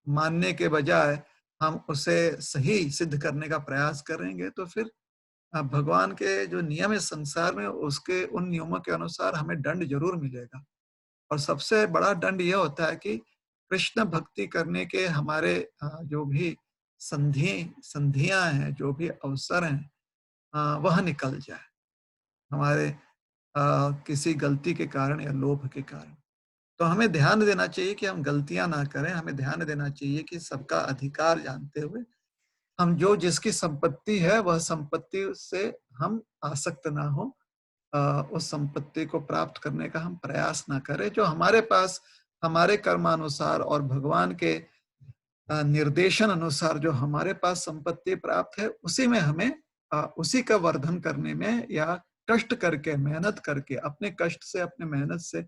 मानने के बजाय हम उसे सही सिद्ध करने का प्रयास करेंगे, तो फिर भगवान के जो नियम है संसार में, उसके उन नियमों के अनुसार हमें दंड जरूर मिलेगा। और सबसे बड़ा दंड यह होता है कि कृष्ण भक्ति करने के हमारे जो भी संधियां हैं, जो भी अवसर हैं, वह निकल जाए हमारे किसी गलती के कारण या लोभ के कारण। तो हमें ध्यान देना चाहिए कि हम गलतियां ना करें। हमें ध्यान देना चाहिए कि सबका अधिकार जानते हुए हम जो जिसकी संपत्ति है, वह संपत्ति से हम आसक्त ना हो, उस संपत्ति को प्राप्त करने का हम प्रयास ना करें। जो हमारे पास हमारे कर्मानुसार और भगवान के निर्देशन अनुसार जो हमारे पास संपत्ति प्राप्त है, उसी में हमें उसी का वर्धन करने में, या कष्ट करके, मेहनत करके, अपने कष्ट से, अपने मेहनत से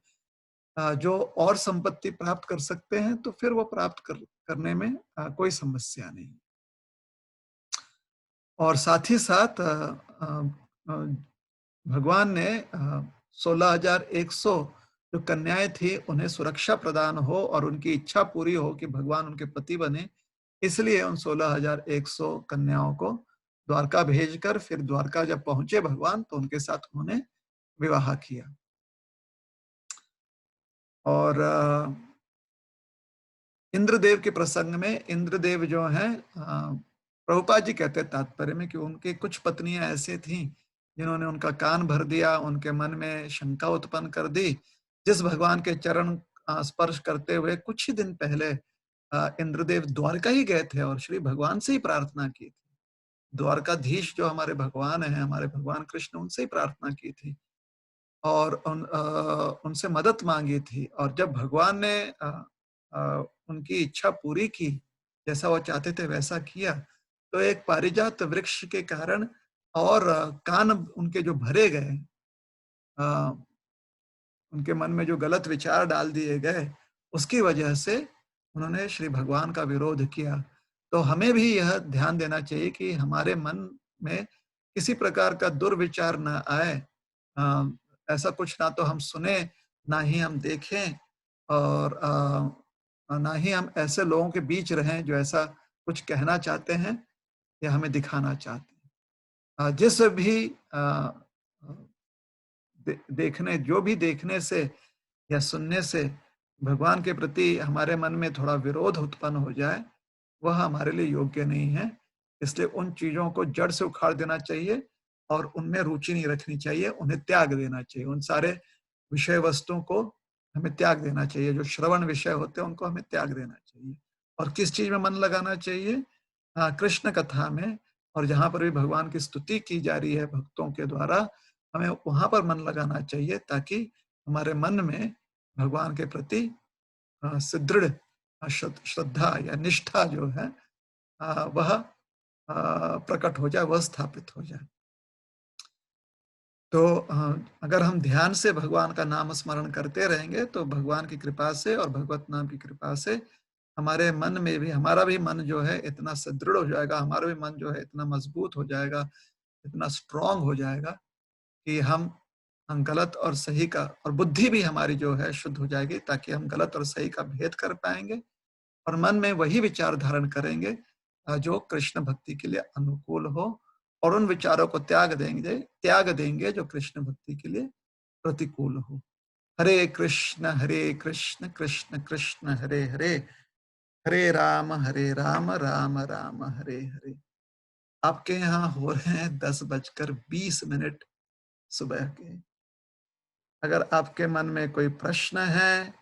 जो और संपत्ति प्राप्त कर सकते हैं, तो फिर वो प्राप्त करने में कोई समस्या नहीं। और साथ ही साथ भगवान ने 16,100 जो कन्याएं थी, उन्हें सुरक्षा प्रदान हो और उनकी इच्छा पूरी हो कि भगवान उनके पति बने, इसलिए उन 16,100 कन्याओं को द्वारका भेजकर फिर द्वारका जब पहुंचे भगवान, तो उनके साथ उन्होंने विवाह किया। और इंद्रदेव के प्रसंग में, इंद्रदेव जो हैं, प्रभुपाद जी कहते हैं तात्पर्य में कि उनके कुछ पत्नियां ऐसी थीं जिन्होंने उनका कान भर दिया, उनके मन में शंका उत्पन्न कर दी। जिस भगवान के चरण स्पर्श करते हुए कुछ ही दिन पहले इंद्रदेव द्वारका ही गए थे और श्री भगवान से ही प्रार्थना की थी। द्वारकाधीश जो हमारे भगवान हैं, हमारे भगवान कृष्ण, उनसे ही प्रार्थना की थी और उनसे मदद मांगी थी। और जब भगवान ने उनकी इच्छा पूरी की, जैसा वो चाहते थे वैसा किया, तो एक पारिजात वृक्ष के कारण और कान उनके जो भरे गए, उनके मन में जो गलत विचार डाल दिए गए, उसकी वजह से उन्होंने श्री भगवान का विरोध किया। तो हमें भी यह ध्यान देना चाहिए कि हमारे मन में किसी प्रकार का दुर्विचार ना आए। ऐसा कुछ ना तो हम सुने, ना ही हम देखें, और ना ही हम ऐसे लोगों के बीच रहें जो ऐसा कुछ कहना चाहते हैं या हमें दिखाना चाहते हैं। जिस भी जो भी देखने से या सुनने से भगवान के प्रति हमारे मन में थोड़ा विरोध उत्पन्न हो जाए, वह हमारे लिए योग्य नहीं है। इसलिए उन चीज़ों को जड़ से उखाड़ देना चाहिए और उनमें रुचि नहीं रखनी चाहिए, उन्हें त्याग देना चाहिए। उन सारे विषय वस्तुओं को हमें त्याग देना चाहिए, जो श्रवण विषय होते हैं उनको हमें त्याग देना चाहिए। और किस चीज़ में मन लगाना चाहिए? कृष्ण कथा में, और जहाँ पर भी भगवान की स्तुति की जा रही है भक्तों के द्वारा, हमें वहाँ पर मन लगाना चाहिए ताकि हमारे मन में भगवान के प्रति सुदृढ़ श्रद्धा या निष्ठा जो है वह प्रकट हो जाए, वह स्थापित हो जाए। तो अगर हम ध्यान से भगवान का नाम स्मरण करते रहेंगे तो भगवान की कृपा से और भगवत नाम की कृपा से हमारे मन में भी, हमारा भी मन जो है इतना सुदृढ़ हो जाएगा, हमारा भी मन जो है इतना मजबूत हो जाएगा, इतना स्ट्रांग हो जाएगा कि हम गलत और सही का, और बुद्धि भी हमारी जो है शुद्ध हो जाएगी ताकि हम गलत और सही का भेद कर पाएंगे और मन में वही विचार धारण करेंगे जो कृष्ण भक्ति के लिए अनुकूल हो, और उन विचारों को त्याग देंगे जो कृष्ण भक्ति के लिए प्रतिकूल हो। हरे कृष्ण कृष्ण कृष्ण हरे हरे, हरे राम राम राम हरे हरे। आपके यहाँ हो रहे हैं 10:20 सुबह के। अगर आपके मन में कोई प्रश्न है,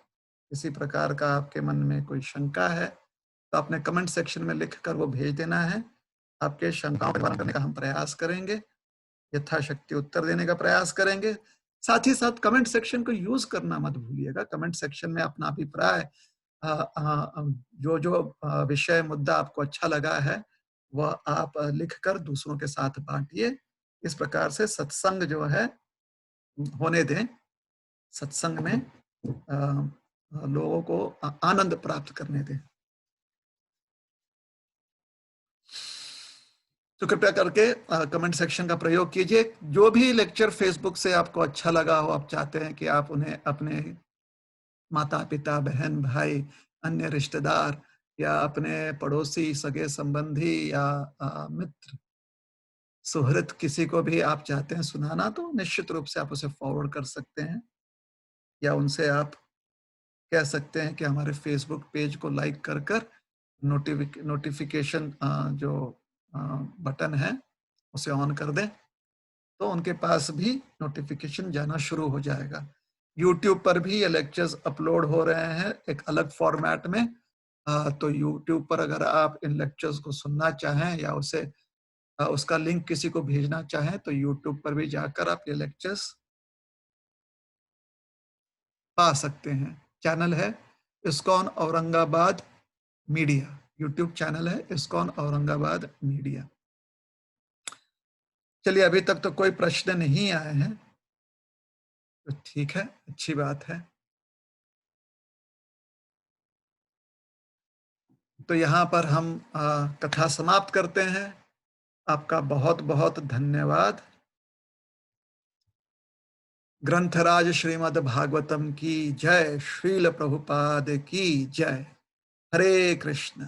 किसी प्रकार का आपके मन में कोई शंका है, तो आपने कमेंट सेक्शन में लिखकर वो भेज देना है। आपके शंकाओं का निवारण करने का हम प्रयास करेंगे, यथाशक्ति उत्तर देने का प्रयास करेंगे। साथ ही साथ कमेंट सेक्शन को यूज करना मत भूलिएगा। कमेंट सेक्शन में अपना अभिप्राय, जो विषय मुद्दा आपको अच्छा लगा है वह आप लिखकर दूसरों के साथ बांटिए। इस प्रकार से सत्संग जो है होने दें, सत्संग में लोगों को आनंद प्राप्त करने दें। तो कृपया करके कमेंट सेक्शन का प्रयोग कीजिए। जो भी लेक्चर फेसबुक से आपको अच्छा लगा हो, आप चाहते हैं कि आप उन्हें अपने माता पिता, बहन भाई, अन्य रिश्तेदार या अपने पड़ोसी, सगे संबंधी या मित्र, सुहृद, किसी को भी आप चाहते हैं सुनाना, तो निश्चित रूप से आप उसे फॉरवर्ड कर सकते हैं, या उनसे आप कह सकते हैं कि हमारे फेसबुक पेज को लाइक कर नोटिफिकेशन जो बटन है उसे ऑन कर दें, तो उनके पास भी नोटिफिकेशन जाना शुरू हो जाएगा। यूट्यूब पर भी ये लेक्चर्स अपलोड हो रहे हैं एक अलग फॉर्मेट में। तो यूट्यूब पर अगर आप इन लेक्चर्स को सुनना चाहें या उसका लिंक किसी को भेजना चाहें, तो यूट्यूब पर भी जाकर आप ये लेक्चर्स पा सकते हैं। चैनल है ISKCON Aurangabad media, YouTube channel है इस्कॉन औरंगाबाद मीडिया। चलिए, अभी तक तो कोई प्रश्न नहीं आए हैं, तो ठीक है, अच्छी बात है। तो यहाँ पर हम कथा समाप्त करते हैं। आपका बहुत बहुत धन्यवाद। ग्रंथराज श्रीमद् भागवतम की जय, श्रील प्रभुपाद की जय। हरे कृष्ण।